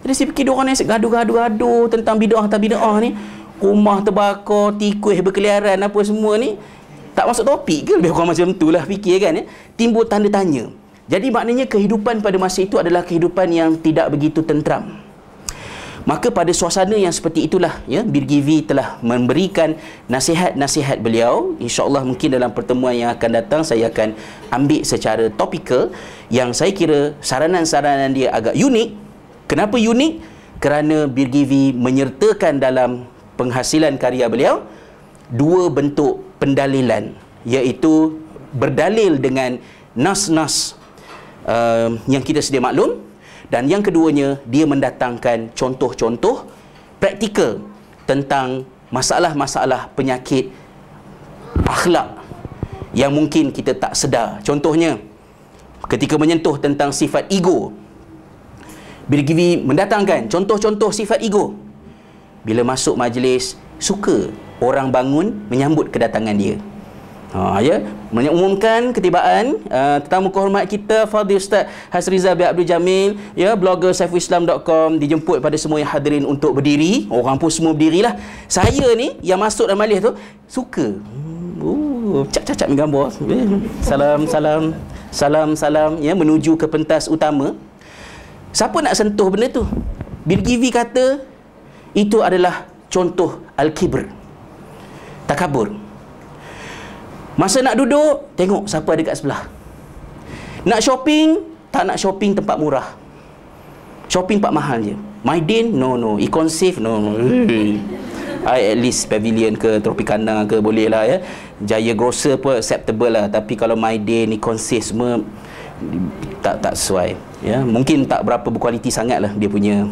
Jadi saya fikir diorang ni gaduh-gaduh tentang bid'ah tak bid'ah ni. Rumah terbakar, tikus berkeliaran apa semua ni. Tak masuk topik ke lebih kurang macam tu lah fikir kan ya. Timbul tanda tanya. Jadi maknanya kehidupan pada masa itu adalah kehidupan yang tidak begitu tenteram. Maka pada suasana yang seperti itulah ya, Bir Givi telah memberikan nasihat-nasihat beliau. InsyaAllah mungkin dalam pertemuan yang akan datang saya akan ambil secara topikal, yang saya kira saranan-saranan dia agak unik. Kenapa unik? Kerana Bir Givi menyertakan dalam penghasilan karya beliau dua bentuk pendalilan, iaitu berdalil dengan nas-nas yang kita sedia maklum, dan yang keduanya dia mendatangkan contoh-contoh praktikal tentang masalah-masalah penyakit akhlak yang mungkin kita tak sedar. Contohnya ketika menyentuh tentang sifat ego, Bir Givi mendatangkan contoh-contoh sifat ego. Bila masuk majlis, suka orang bangun menyambut kedatangan dia. Ya, mengumumkan ketibaan tetamu kehormat kita Fadil Ustaz Hasriza bin Abdul Jamil, ya, blogger saifulislam.com, dijemput pada semua yang hadirin untuk berdiri. Orang pun semua berdirilah. Saya ni yang masuk dalam majlis tu suka. Cap-cap gambar. Salam, ya, menuju ke pentas utama. Siapa nak sentuh benda tu? Bir Givi kata itu adalah contoh al-kibr, takabur. Masa nak duduk, tengok siapa ada kat sebelah. Nak shopping, tak nak shopping tempat murah. Shopping tempat mahal je. Maidin, no. Econ Safe, no. I at least Pavilion ke Tropicana ke boleh lah ya. Jaya Grocer pun acceptable lah. Tapi kalau Maidin, Econ Safe semua tak sesuai ya. Mungkin tak berapa berkualiti sangat lah dia punya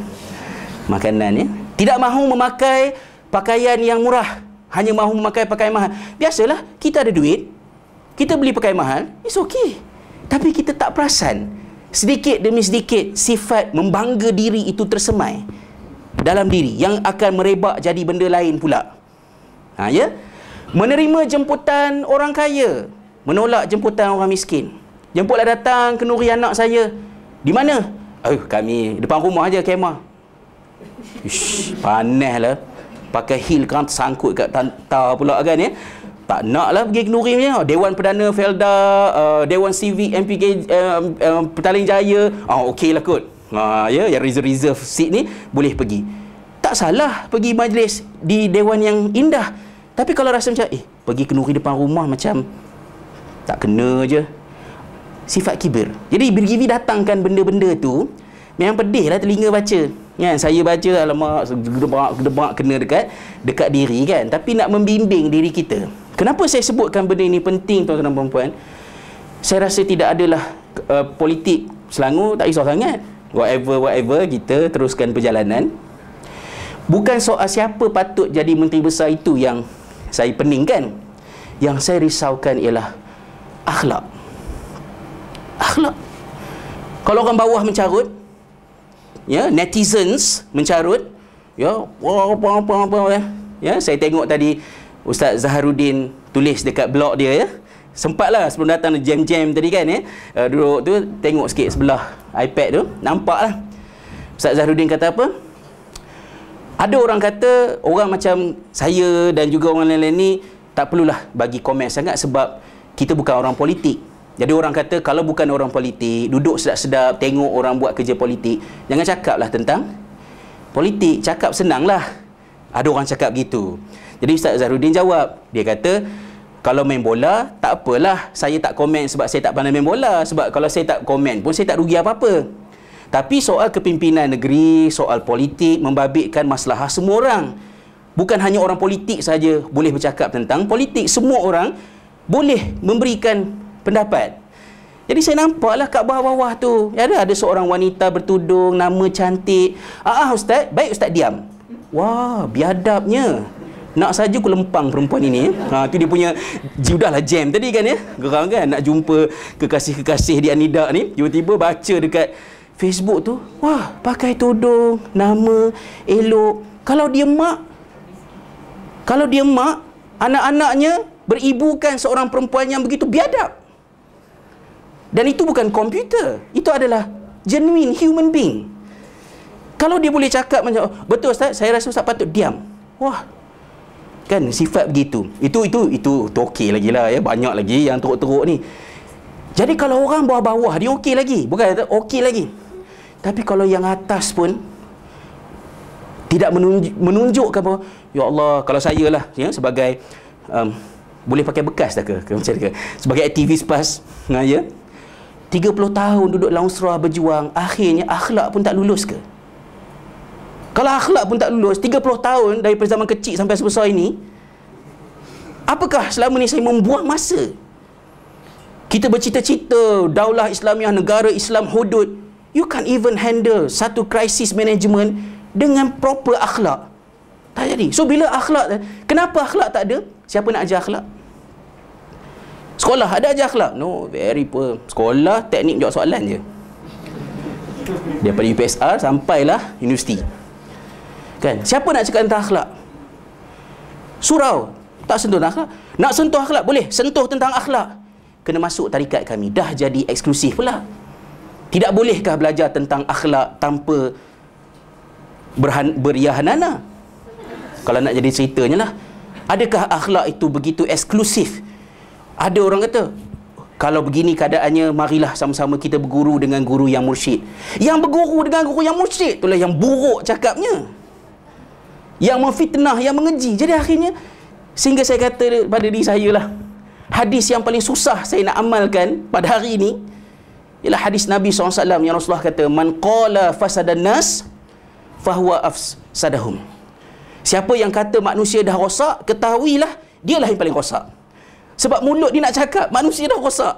makanan ya. Tidak mahu memakai pakaian yang murah, hanya mahu memakai pakaian mahal. Biasalah, kita ada duit, kita beli pakaian mahal, it's okay. Tapi kita tak perasan, sedikit demi sedikit sifat membangga diri itu tersemai dalam diri, yang akan merebak jadi benda lain pula. Ya? Menerima jemputan orang kaya, menolak jemputan orang miskin. Jemputlah datang kenduri anak saya. Di mana? Kami depan rumah aja, kemah. Panas lah. Pakai heel kan tersangkut kat tantar pula kan ya. Tak nak lah pergi kenduri punya. Dewan Perdana Felda, Dewan Civic MPK Petaling Jaya, okey lah kot. Ya, yang reserve seat ni boleh pergi. Tak salah pergi majlis di dewan yang indah. Tapi kalau rasa macam pergi kenduri depan rumah macam tak kena je. Sifat kibir. Jadi Bir Givi datangkan benda-benda tu, memang pedih lah telinga baca. Kan, saya baca alamak gedebak kena dekat diri kan. Tapi nak membimbing diri kita. Kenapa saya sebutkan benda ini penting tuan-tuan dan puan-puan? Saya rasa tidak adalah politik Selangor tak risau sangat. Whatever kita teruskan perjalanan. Bukan soal siapa patut jadi menteri besar itu yang saya peningkan. Yang saya risaukan ialah akhlak. Akhlak. Kalau orang bawah mencarut, ya, netizens mencarut, ya, apa ya, saya tengok tadi Ustaz Zaharuddin tulis dekat blog dia ya. Sempatlah sebelum datang jam-jam tadi kan ya, duduk tu tengok sikit sebelah iPad tu, nampaklah Ustaz Zaharuddin kata apa? Ada orang kata orang macam saya dan juga orang lain-lain ni tak perlulah bagi komen sangat sebab kita bukan orang politik. Jadi orang kata kalau bukan orang politik, duduk sedap-sedap tengok orang buat kerja politik, jangan cakaplah tentang politik, cakap senanglah. Ada orang cakap gitu. Jadi Ustaz Zaharuddin jawab, dia kata kalau main bola tak apalah saya tak komen sebab saya tak pandai main bola, sebab kalau saya tak komen pun saya tak rugi apa-apa. Tapi soal kepimpinan negeri, soal politik membabitkan masalah semua orang. Bukan hanya orang politik saja boleh bercakap tentang politik, semua orang boleh memberikan pendapat. Jadi saya nampaklah kat bawah-bawah tu ada seorang wanita bertudung, nama cantik. Ustaz, baik Ustaz diam. Wah, biadabnya. Nak saja aku lempang perempuan ini. Tu dia punya sudahlah jam tadi kan ya. Gerang kan nak jumpa kekasih-kekasih dia Nida ni. Tiba-tiba baca dekat Facebook tu, wah, pakai tudung, nama, elok. Kalau dia mak, anak-anaknya beribukan seorang perempuan yang begitu biadab. Dan itu bukan komputer. Itu adalah genuine human being. Kalau dia boleh cakap macam, betul Ustaz, saya rasa Ustaz patut diam. Wah, kan sifat begitu. Itu okey lagi lah ya. Banyak lagi yang teruk-teruk ni. Jadi kalau orang bawah-bawah dia okey lagi. Bukan okey lagi. Tapi kalau yang atas pun tidak menunjukkan bahawa, ya Allah, kalau saya lah ya, sebagai boleh pakai bekas dah ke macam ke, sebagai aktivis PAS ya, 30 tahun duduk dalam usrah berjuang, akhirnya akhlak pun tak lulus ke? Kalau akhlak pun tak lulus 30 tahun daripada zaman kecil sampai sebesar ini, apakah selama ni saya membuang masa? Kita bercita-cita daulah Islamiah, negara Islam hudud. You can't even handle satu krisis management dengan proper akhlak. Tak jadi. So bila akhlak, kenapa akhlak tak ada? Siapa nak ajar akhlak? Sekolah ada ajar akhlak? No, very poor. Sekolah teknik jawab soalan je. Daripada UPSR sampailah universiti. Kan? Siapa nak cakap tentang akhlak? Surau tak sentuh tentang akhlak. Nak sentuh akhlak boleh, sentuh tentang akhlak. Kena masuk tarikat kami. Dah jadi eksklusif pula. Tidak bolehkah belajar tentang akhlak tanpa beriahanana? Kalau nak jadi ceritanya lah. Adakah akhlak itu begitu eksklusif? Ada orang kata, kalau begini keadaannya, marilah sama-sama kita berguru dengan guru yang mursyid. Yang berguru dengan guru yang mursyid, itulah yang buruk cakapnya. Yang memfitnah, yang mengeji. Jadi akhirnya, sehingga saya kata pada diri saya lah, hadis yang paling susah saya nak amalkan pada hari ini ialah hadis Nabi SAW yang Rasulullah kata, man qala fasadan nas fahuwa afsadahum. Siapa yang kata manusia dah rosak, ketahuilah dialah yang paling rosak. Sebab mulut dia nak cakap manusia dah rosak,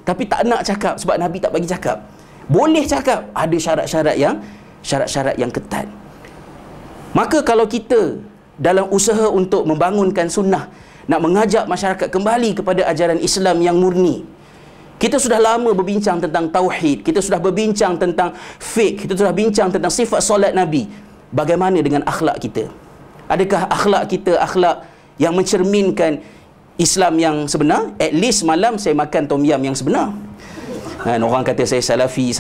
tapi tak nak cakap sebab Nabi tak bagi cakap. Boleh cakap, ada syarat-syarat yang ketat. Maka kalau kita dalam usaha untuk membangunkan sunnah, nak mengajak masyarakat kembali kepada ajaran Islam yang murni, kita sudah lama berbincang tentang tauhid, kita sudah berbincang tentang fiqh, kita sudah bincang tentang sifat solat Nabi. Bagaimana dengan akhlak kita? Adakah akhlak kita akhlak yang mencerminkan Islam yang sebenar? At least malam saya makan tom yum yang sebenar. Orang kata saya salafi.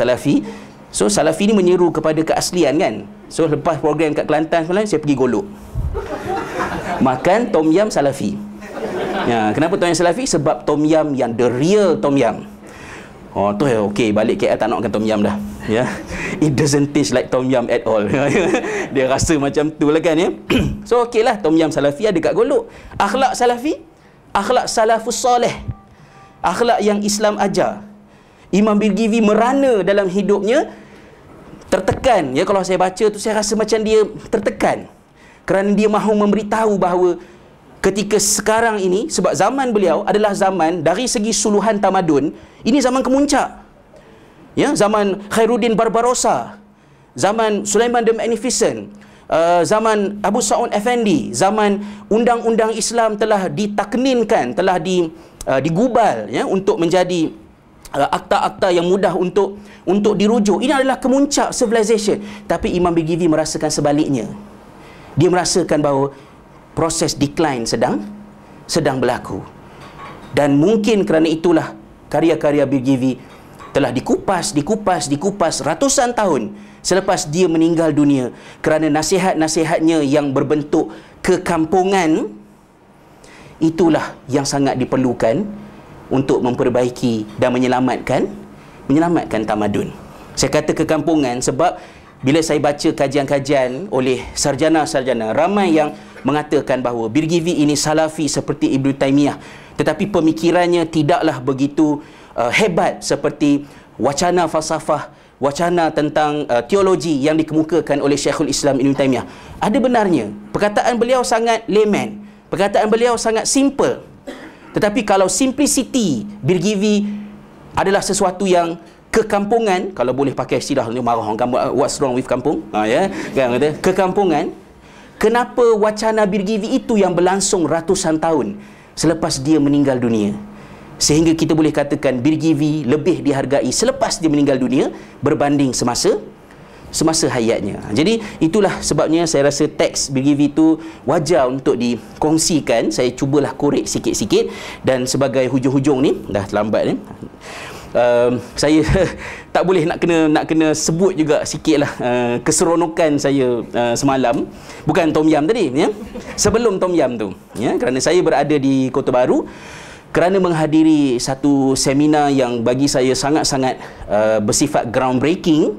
So salafi ni menyeru kepada keaslian kan. So lepas program kat Kelantan semalam, saya pergi Golok makan tom yum salafi. Ya, kenapa tom yum salafi? Sebab tom yum yang the real tom yum. Oh tu okey, balik KL tak nak makan tom yum dah. Ya. It doesn't taste like tom yum at all. Dia rasa macam tu lah kan ya. So okeylah, tom yum salafi ada kat Golok. Akhlak salafi, akhlak salafus soleh, akhlak yang Islam ajar. Imam Birgivi merana dalam hidupnya, tertekan ya. Kalau saya baca tu, saya rasa macam dia tertekan kerana dia mahu memberitahu bahawa ketika sekarang ini, sebab zaman beliau adalah zaman dari segi suluhan tamadun, ini zaman kemuncak ya. Zaman Khairuddin Barbarossa, zaman Sulaiman the Magnificent, zaman Abu Sa'ud Effendi, zaman undang-undang Islam telah ditakninkan, telah digubal ya, untuk menjadi akta-akta yang mudah untuk dirujuk. Ini adalah kemuncak civilization. Tapi Imam Birgivi merasakan sebaliknya. Dia merasakan bahawa proses decline sedang berlaku. Dan mungkin kerana itulah karya-karya Birgivi telah dikupas ratusan tahun selepas dia meninggal dunia, kerana nasihat-nasihatnya yang berbentuk kekampungan itulah yang sangat diperlukan untuk memperbaiki dan menyelamatkan tamadun. Saya kata kekampungan sebab bila saya baca kajian-kajian oleh sarjana-sarjana, ramai yang mengatakan bahawa Birgivi ini salafi seperti Ibn Taymiyah, tetapi pemikirannya tidaklah begitu hebat seperti wacana falsafah, wacana tentang teologi yang dikemukakan oleh Syekhul Islam Ibn Taymiyah. Ada benarnya. Perkataan beliau sangat layman, perkataan beliau sangat simple. Tetapi kalau simplicity Birgivi adalah sesuatu yang kekampungan, kalau boleh pakai istilah ni marah orang kampung, what's wrong with kampung, ya kan, kata kekampungan. Kenapa wacana Birgivi itu yang berlangsung ratusan tahun selepas dia meninggal dunia, sehingga kita boleh katakan Birgivi lebih dihargai selepas dia meninggal dunia berbanding semasa hayatnya. Jadi itulah sebabnya saya rasa teks Birgivi itu wajar untuk dikongsikan. Saya cubalah korek sikit-sikit, dan sebagai hujung-hujung ni, dah terlambat ni, saya tak boleh nak kena sebut juga sikitlah keseronokan saya semalam, bukan Tom Yam tadi, ya, sebelum Tom Yam tu, ya, kerana saya berada di Kota Baru kerana menghadiri satu seminar yang bagi saya sangat-sangat bersifat groundbreaking,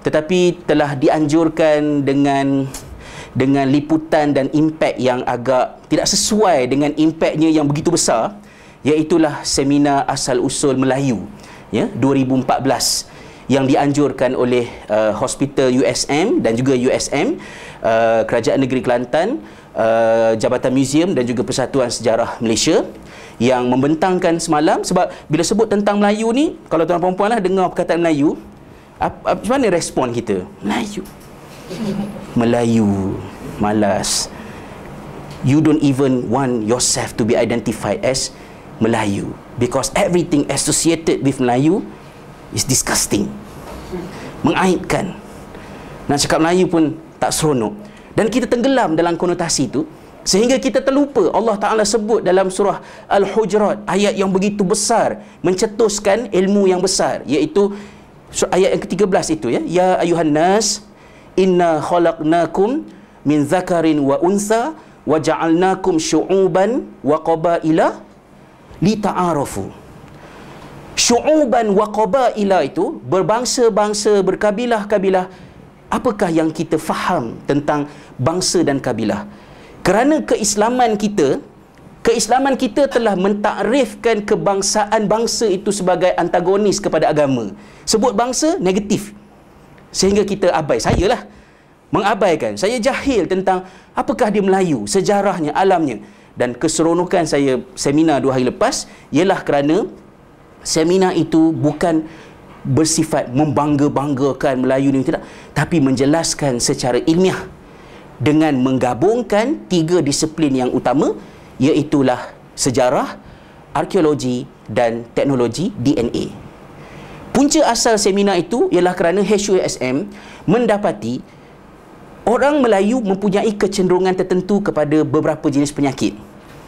tetapi telah dianjurkan dengan liputan dan impak yang agak tidak sesuai dengan impaknya yang begitu besar, iaitulah seminar asal-usul Melayu, ya, 2014 yang dianjurkan oleh Hospital USM dan juga USM, Kerajaan Negeri Kelantan, Jabatan Museum dan juga Persatuan Sejarah Malaysia, yang membentangkan semalam. Sebab bila sebut tentang Melayu ni, kalau tuan perempuan lah dengar perkataan Melayu, macam mana respon kita? Melayu, malas. You don't even want yourself to be identified as Melayu, because everything associated with Melayu is disgusting, mengaibkan. Nak cakap Melayu pun tak seronok, dan kita tenggelam dalam konotasi itu sehingga kita terlupa Allah Ta'ala sebut dalam surah Al-Hujurat, ayat yang begitu besar, mencetuskan ilmu yang besar, iaitu ayat yang ke-13 itu, ya, ya ayuhan nas inna khalaqnakum min zakarin wa unsa wa ja'alnakum syu'uban wa qabaila lita'arafu. Syu'uban wa qabaila itu berbangsa-bangsa, berkabilah-kabilah. Apakah yang kita faham tentang bangsa dan kabilah? Kerana keislaman kita telah mentakrifkan kebangsaan bangsa itu sebagai antagonis kepada agama. Sebut bangsa negatif, sehingga kita abai. Saya lah mengabaikan. Saya jahil tentang apakah dia Melayu, sejarahnya, alamnya. Dan keseronokan saya seminar 2 hari lepas ialah kerana seminar itu bukan bersifat membangga-banggakan Melayu ni, tidak, tapi menjelaskan secara ilmiah dengan menggabungkan 3 disiplin yang utama, iaitulah sejarah, arkeologi dan teknologi DNA. Punca asal seminar itu ialah kerana HUSM mendapati orang Melayu mempunyai kecenderungan tertentu kepada beberapa jenis penyakit,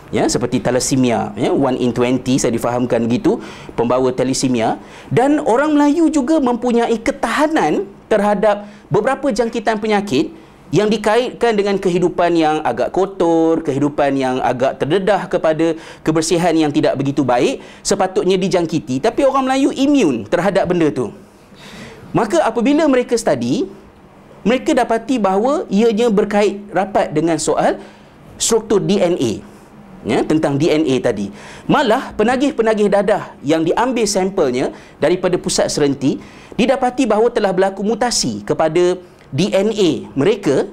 ya, seperti thalassemia, ya, 1 in 20 saya difahamkan begitu, pembawa thalassemia. Dan orang Melayu juga mempunyai ketahanan terhadap beberapa jangkitan penyakit yang dikaitkan dengan kehidupan yang agak kotor, kehidupan yang agak terdedah kepada kebersihan yang tidak begitu baik, sepatutnya dijangkiti, tapi orang Melayu imun terhadap benda tu. Maka apabila mereka study, mereka dapati bahawa ianya berkait rapat dengan soal struktur DNA, ya, tentang DNA tadi. Malah penagih-penagih dadah yang diambil sampelnya daripada pusat serenti, didapati bahawa telah berlaku mutasi kepada DNA mereka,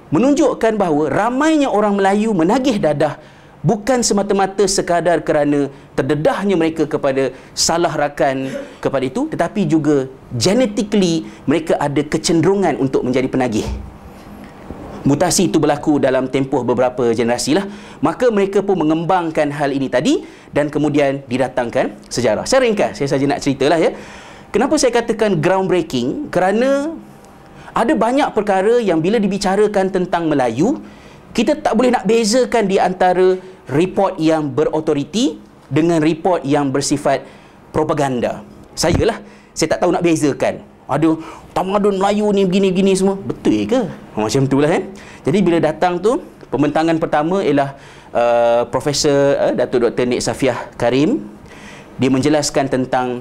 menunjukkan bahawa ramainya orang Melayu menagih dadah bukan semata-mata sekadar kerana terdedahnya mereka kepada salah rakan kepada itu, tetapi juga genetically mereka ada kecenderungan untuk menjadi penagih. Mutasi itu berlaku dalam tempoh beberapa generasi lah. Maka mereka pun mengembangkan hal ini tadi, dan kemudian didatangkan sejarah. Saya ringkas, saya saja nak ceritalah, ya. Kenapa saya katakan groundbreaking? Kerana ada banyak perkara yang bila dibicarakan tentang Melayu, kita tak boleh nak bezakan di antara report yang berautoriti dengan report yang bersifat propaganda. Saya tak tahu nak bezakan. Ada tamadun Melayu ni begini-begini semua. Betul ke? Macam itulah, kan. Jadi bila datang tu, pembentangan pertama ialah Profesor Datuk Dr. Nik Safiah Karim. Dia menjelaskan tentang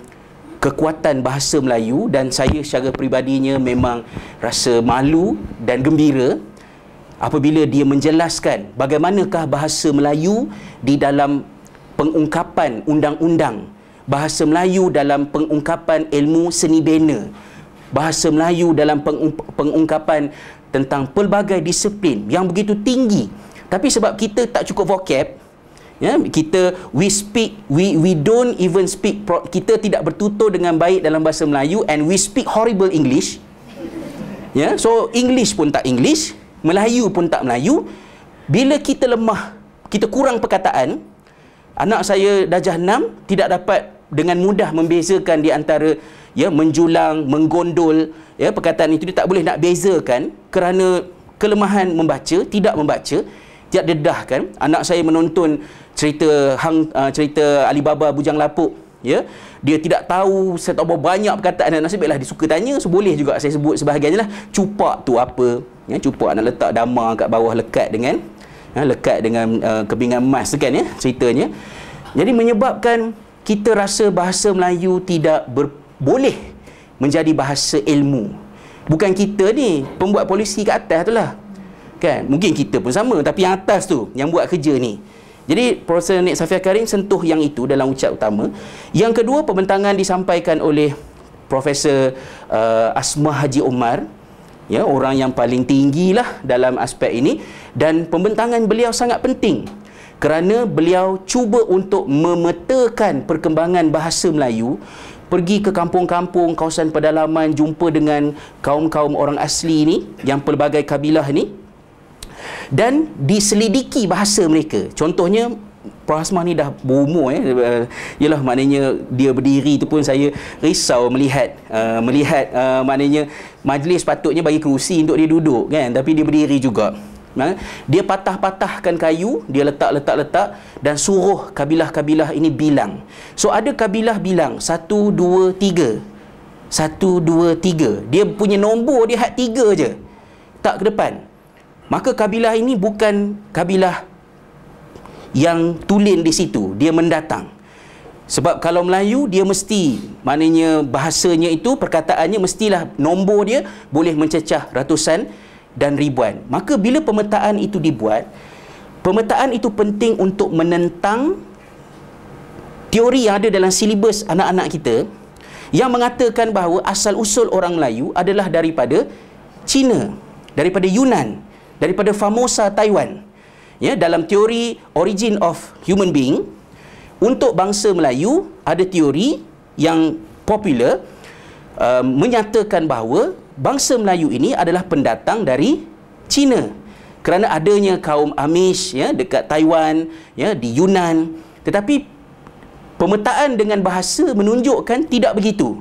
kekuatan bahasa Melayu, dan saya secara peribadinya memang rasa malu dan gembira apabila dia menjelaskan bagaimanakah bahasa Melayu di dalam pengungkapan undang-undang, bahasa Melayu dalam pengungkapan ilmu seni bena, bahasa Melayu dalam pengungkapan tentang pelbagai disiplin yang begitu tinggi. Tapi sebab kita tak cukup vocab, Ya, we don't even speak, kita tidak bertutur dengan baik dalam bahasa Melayu, and we speak horrible English. Ya, so English pun tak English, Melayu pun tak Melayu. Bila kita lemah, kita kurang perkataan, anak saya darjah 6 tidak dapat dengan mudah membezakan di antara menjulang, menggondol, perkataan itu dia tak boleh nak bezakan kerana kelemahan membaca, tidak membaca, tidak dedahkan. Anak saya menonton cerita Alibaba Bujang Lapuk, dia tidak tahu berapa banyak perkataan. Nasib baiklah dia suka tanya, so boleh juga saya sebut sebahagiannya lah. Cupak tu apa? Cupak nak letak damar kat bawah lekat dengan kepingan emas tu kan, ceritanya. Jadi menyebabkan kita rasa bahasa Melayu tidak boleh menjadi bahasa ilmu. Bukan kita ni pembuat polisi kat atas tu lah kan, mungkin kita pun sama, tapi yang atas tu yang buat kerja ni. Jadi Profesor Nik Safia Karim sentuh yang itu dalam ucap utama. Yang kedua, pembentangan disampaikan oleh Profesor Asmah Haji Omar, orang yang paling tinggi lah dalam aspek ini, dan pembentangan beliau sangat penting kerana beliau cuba untuk memetakan perkembangan bahasa Melayu, pergi ke kampung-kampung, kawasan pedalaman, jumpa dengan kaum-kaum orang asli ni, yang pelbagai kabilah ni, dan diselidiki bahasa mereka. Contohnya Prof. Asmah ni dah berumur, yalah, maknanya dia berdiri tu pun saya risau melihat maknanya majlis patutnya bagi kerusi untuk dia duduk kan, tapi dia berdiri juga. Dia patah-patahkan kayu, dia letak, dan suruh kabilah-kabilah ini bilang. So ada kabilah bilang 1, 2, 3, 1, 2, 3. Dia punya nombor dia had 3 je, tak ke depan. Maka kabilah ini bukan kabilah yang tulen di situ, dia mendatang. Sebab kalau Melayu, dia mesti, maknanya bahasanya itu, perkataannya mestilah nombor dia boleh mencecah ratusan dan ribuan. Maka bila pemetaan itu dibuat, pemetaan itu penting untuk menentang teori yang ada dalam silibus anak-anak kita yang mengatakan bahawa asal-usul orang Melayu adalah daripada Cina, daripada Yunan, daripada Formosa, Taiwan. Dalam teori origin of human being, untuk bangsa Melayu ada teori yang popular menyatakan bahawa bangsa Melayu ini adalah pendatang dari Cina kerana adanya kaum Amish dekat Taiwan, di Yunan. Tetapi pemetaan dengan bahasa menunjukkan tidak begitu.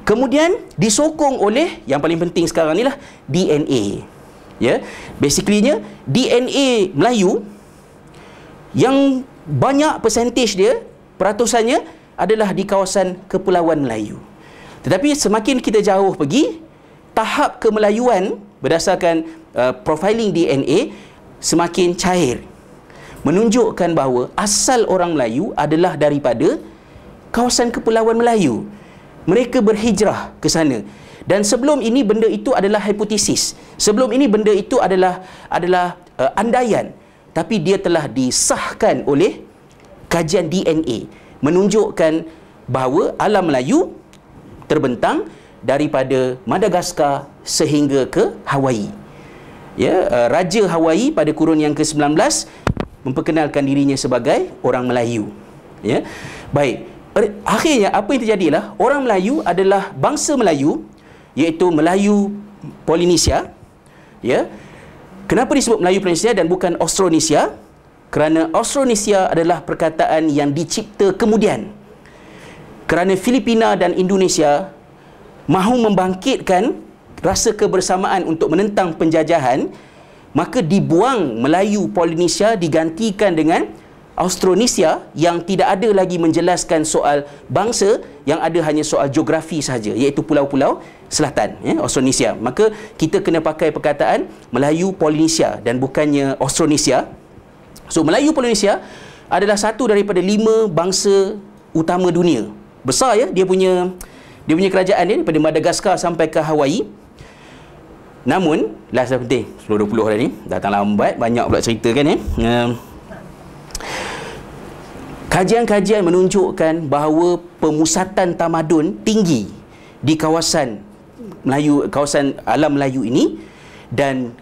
Kemudian disokong oleh yang paling penting sekarang ni lah, DNA. Basically-nya DNA Melayu yang banyak percentage dia, peratusannya adalah di kawasan Kepulauan Melayu. Tetapi semakin kita jauh pergi, tahap kemelayuan berdasarkan profiling DNA semakin cair, menunjukkan bahawa asal orang Melayu adalah daripada kawasan Kepulauan Melayu. Mereka berhijrah ke sana. Dan sebelum ini benda itu adalah hipotesis. Sebelum ini benda itu adalah andaian. Tapi dia telah disahkan oleh kajian DNA, menunjukkan bahawa alam Melayu terbentang daripada Madagaskar sehingga ke Hawaii. Raja Hawaii pada kurun yang ke-19 memperkenalkan dirinya sebagai orang Melayu. Baik, akhirnya apa yang terjadi ialah orang Melayu adalah bangsa Melayu, iaitu Melayu Polinesia. Kenapa disebut Melayu Polinesia dan bukan Austronesia? Kerana Austronesia adalah perkataan yang dicipta kemudian. Kerana Filipina dan Indonesia mahu membangkitkan rasa kebersamaan untuk menentang penjajahan, maka dibuang Melayu Polinesia, digantikan dengan Austronesia yang tidak ada lagi menjelaskan soal bangsa, yang ada hanya soal geografi sahaja, iaitu pulau-pulau selatan, Austronesia. Maka kita kena pakai perkataan Melayu Polinesia dan bukannya Austronesia. So Melayu Polinesia adalah satu daripada 5 bangsa utama dunia. Besar dia punya kerajaan dia daripada Madagaskar sampai ke Hawaii. Namun last penting 10-20 dah ni, datang lambat, banyak pula cerita kan. Kajian-kajian menunjukkan bahawa pemusatan tamadun tinggi di kawasan Melayu, kawasan alam Melayu ini, dan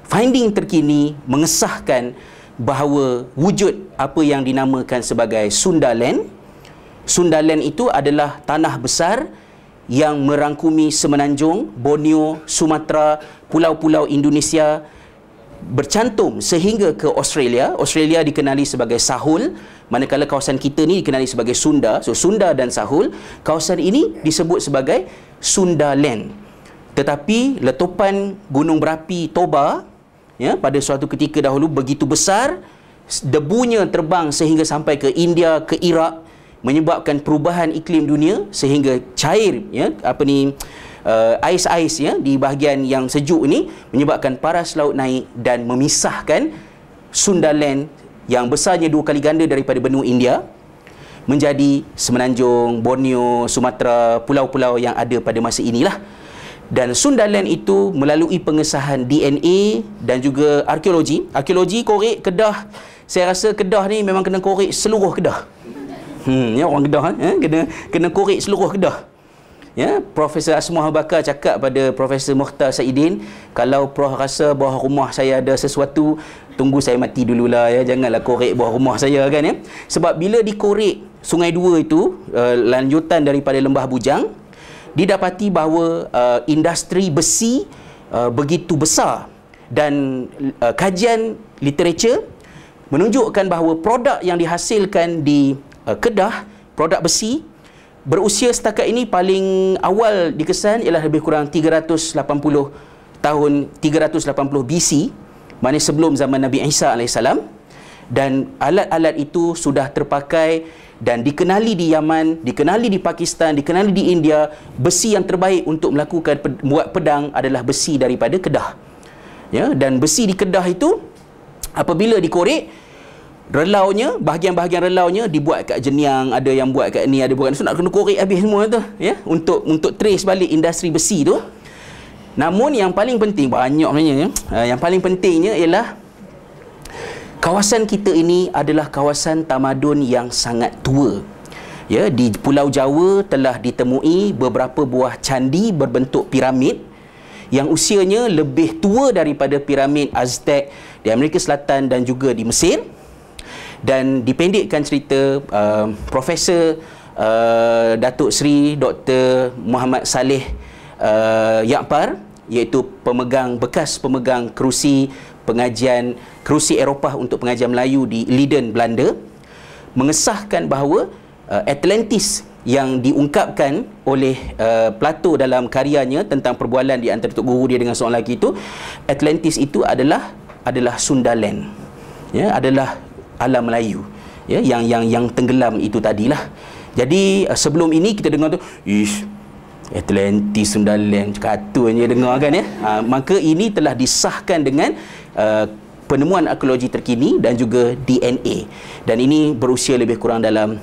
finding terkini mengesahkan bahawa wujud apa yang dinamakan sebagai Sundaland. Sundaland itu adalah tanah besar yang merangkumi semenanjung Borneo, Sumatera, pulau-pulau Indonesia, bercantum sehingga ke Australia. Australia dikenali sebagai Sahul, manakala kawasan kita ni dikenali sebagai Sunda. So Sunda dan Sahul, kawasan ini disebut sebagai Sundaland. Tetapi letupan gunung berapi Toba pada suatu ketika dahulu begitu besar, debunya terbang sehingga sampai ke India, ke Iraq, menyebabkan perubahan iklim dunia sehingga cair ais-ais di bahagian yang sejuk ini menyebabkan paras laut naik dan memisahkan Sundaland yang besarnya 2 kali ganda daripada benua India menjadi semenanjung Borneo, Sumatera, pulau-pulau yang ada pada masa inilah. Dan Sundaland itu melalui pengesahan DNA dan juga arkeologi korek Kedah. Saya rasa Kedah ni memang kena korek seluruh Kedah. Orang Kedah kena korek seluruh Kedah. Profesor Asmah Bakar cakap pada Profesor Mukhtar Saidin, kalau Prof rasa bawah rumah saya ada sesuatu, tunggu saya mati dululah, janganlah korek bawah rumah saya kan. Sebab bila dikorek Sungai Dua itu, lanjutan daripada Lembah Bujang, didapati bahawa industri besi begitu besar, dan kajian literatur menunjukkan bahawa produk yang dihasilkan di Kedah, produk besi, berusia setakat ini paling awal dikesan ialah lebih kurang 380 BC, maknanya sebelum zaman Nabi Isa AS, dan alat-alat itu sudah terpakai dan dikenali di Yaman, dikenali di Pakistan, dikenali di India. Besi yang terbaik untuk melakukan buat pedang adalah besi daripada Kedah. Dan besi di Kedah itu apabila dikorek, relaunya, bahagian-bahagian relaunya dibuat kat Jeniang, ada yang buat kat ni, ada buat so nak kena korek habis semua tu, untuk trace balik industri besi tu. Namun yang paling penting, banyak sebenarnya, yang paling pentingnya ialah kawasan kita ini adalah kawasan tamadun yang sangat tua. Di Pulau Jawa telah ditemui beberapa buah candi berbentuk piramid yang usianya lebih tua daripada piramid Aztec di Amerika Selatan dan juga di Mesir. Dan dipendekkan cerita, Profesor Datuk Seri Dr. Muhammad Saleh Yaqpar, iaitu bekas pemegang kerusi Eropah untuk pengajian Melayu di Leiden, Belanda, mengesahkan bahawa Atlantis yang diungkapkan oleh Plato dalam karyanya tentang perbualan di antara tok guru dia dengan seorang lelaki itu, Atlantis itu adalah Sundaland, adalah alam Melayu, yang tenggelam itu tadilah. Jadi sebelum ini kita dengar tu, Atlantis, Sundaland, katanya dengar kan maka ini telah disahkan dengan penemuan arkeologi terkini dan juga DNA, dan ini berusia lebih kurang dalam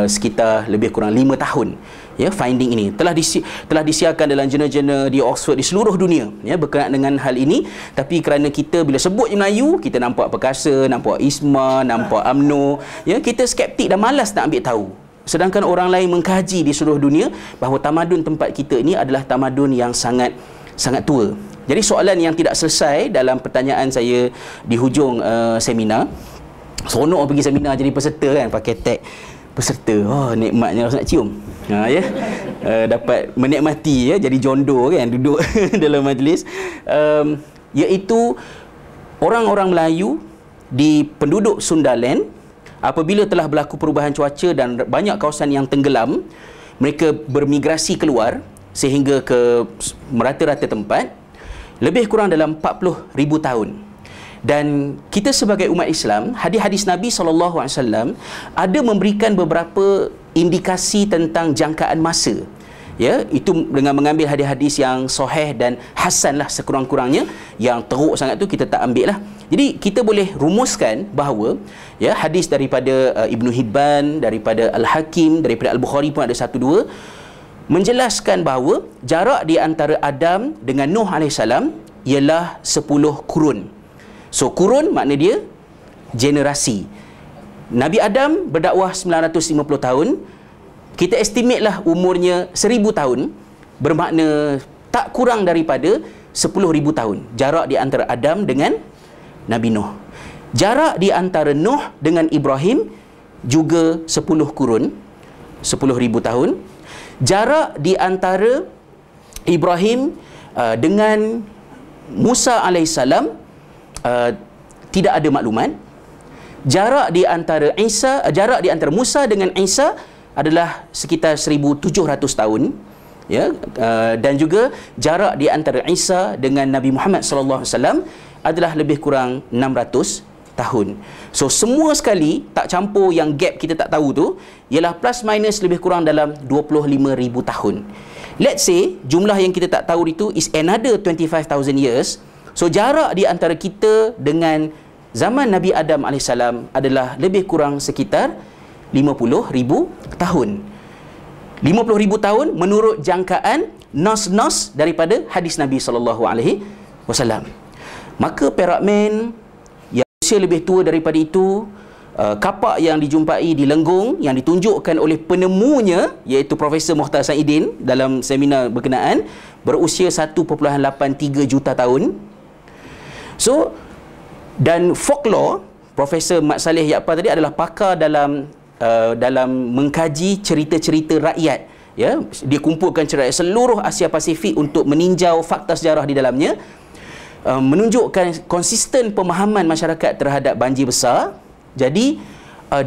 sekitar lebih kurang 5 tahun. Finding ini telah disiarkan dalam jurnal-jurnal di Oxford di seluruh dunia berkenaan dengan hal ini. Tapi kerana kita bila sebut Melayu, kita nampak perkasa, nampak Isma, nampak UMNO, kita skeptik dan malas nak ambil tahu. Sedangkan orang lain mengkaji di seluruh dunia bahawa tamadun tempat kita ini adalah tamadun yang sangat tua. Jadi soalan yang tidak selesai dalam pertanyaan saya di hujung seminar, seronok pergi seminar jadi peserta kan, pakai tag peserta, nikmatnya rasa nak cium, dapat menikmati jadi jondo kan, duduk dalam majlis, iaitu orang-orang Melayu di penduduk Sundaland apabila telah berlaku perubahan cuaca dan banyak kawasan yang tenggelam, mereka bermigrasi keluar sehingga ke merata-rata tempat lebih kurang dalam 40,000 tahun. Dan kita sebagai umat Islam, hadis-hadis Nabi SAW ada memberikan beberapa indikasi tentang jangkaan masa. Itu dengan mengambil hadis-hadis yang sahih dan hasan lah sekurang-kurangnya. Yang teruk sangat tu kita tak ambil lah. Jadi kita boleh rumuskan bahawa hadis daripada Ibnu Hibban, daripada Al-Hakim, daripada Al-Bukhari pun ada 1-2 menjelaskan bahawa jarak di antara Adam dengan Nuh AS ialah 10 kurun. So kurun makna dia generasi. Nabi Adam berdakwah 950 tahun. Kita estimate lah umurnya 1000 tahun, bermakna tak kurang daripada 10,000 tahun jarak di antara Adam dengan Nabi Nuh. Jarak di antara Nuh dengan Ibrahim juga 10 kurun, 10,000 tahun. Jarak di antara Ibrahim dengan Musa alaihissalam tidak ada maklumat. Jarak di antara Musa dengan Isa adalah sekitar 1,700 tahun, ya. Dan juga jarak di antara Isa dengan Nabi Muhammad sallallahu alaihi wasallam adalah lebih kurang 600 tahun. So semua sekali tak campur yang gap kita tak tahu tu ialah plus minus lebih kurang dalam 25,000 tahun. Let's say jumlah yang kita tak tahu itu is another 25,000 years. So jarak di antara kita dengan zaman Nabi Adam AS adalah lebih kurang sekitar 50,000 tahun. 50,000 tahun menurut jangkaan nas daripada hadis Nabi SAW. Maka Perak Man yang usia lebih tua daripada itu, kapak yang dijumpai di Lenggong yang ditunjukkan oleh penemunya iaitu Profesor Mukhtar Saidin dalam seminar berkenaan, berusia 1.83 juta tahun. So, dan folklore, Profesor Mat Saleh Yaqpar tadi adalah pakar dalam mengkaji cerita-cerita rakyat, ya. Dia kumpulkan cerita seluruh Asia Pasifik untuk meninjau fakta sejarah di dalamnya, menunjukkan konsisten pemahaman masyarakat terhadap banjir besar. Jadi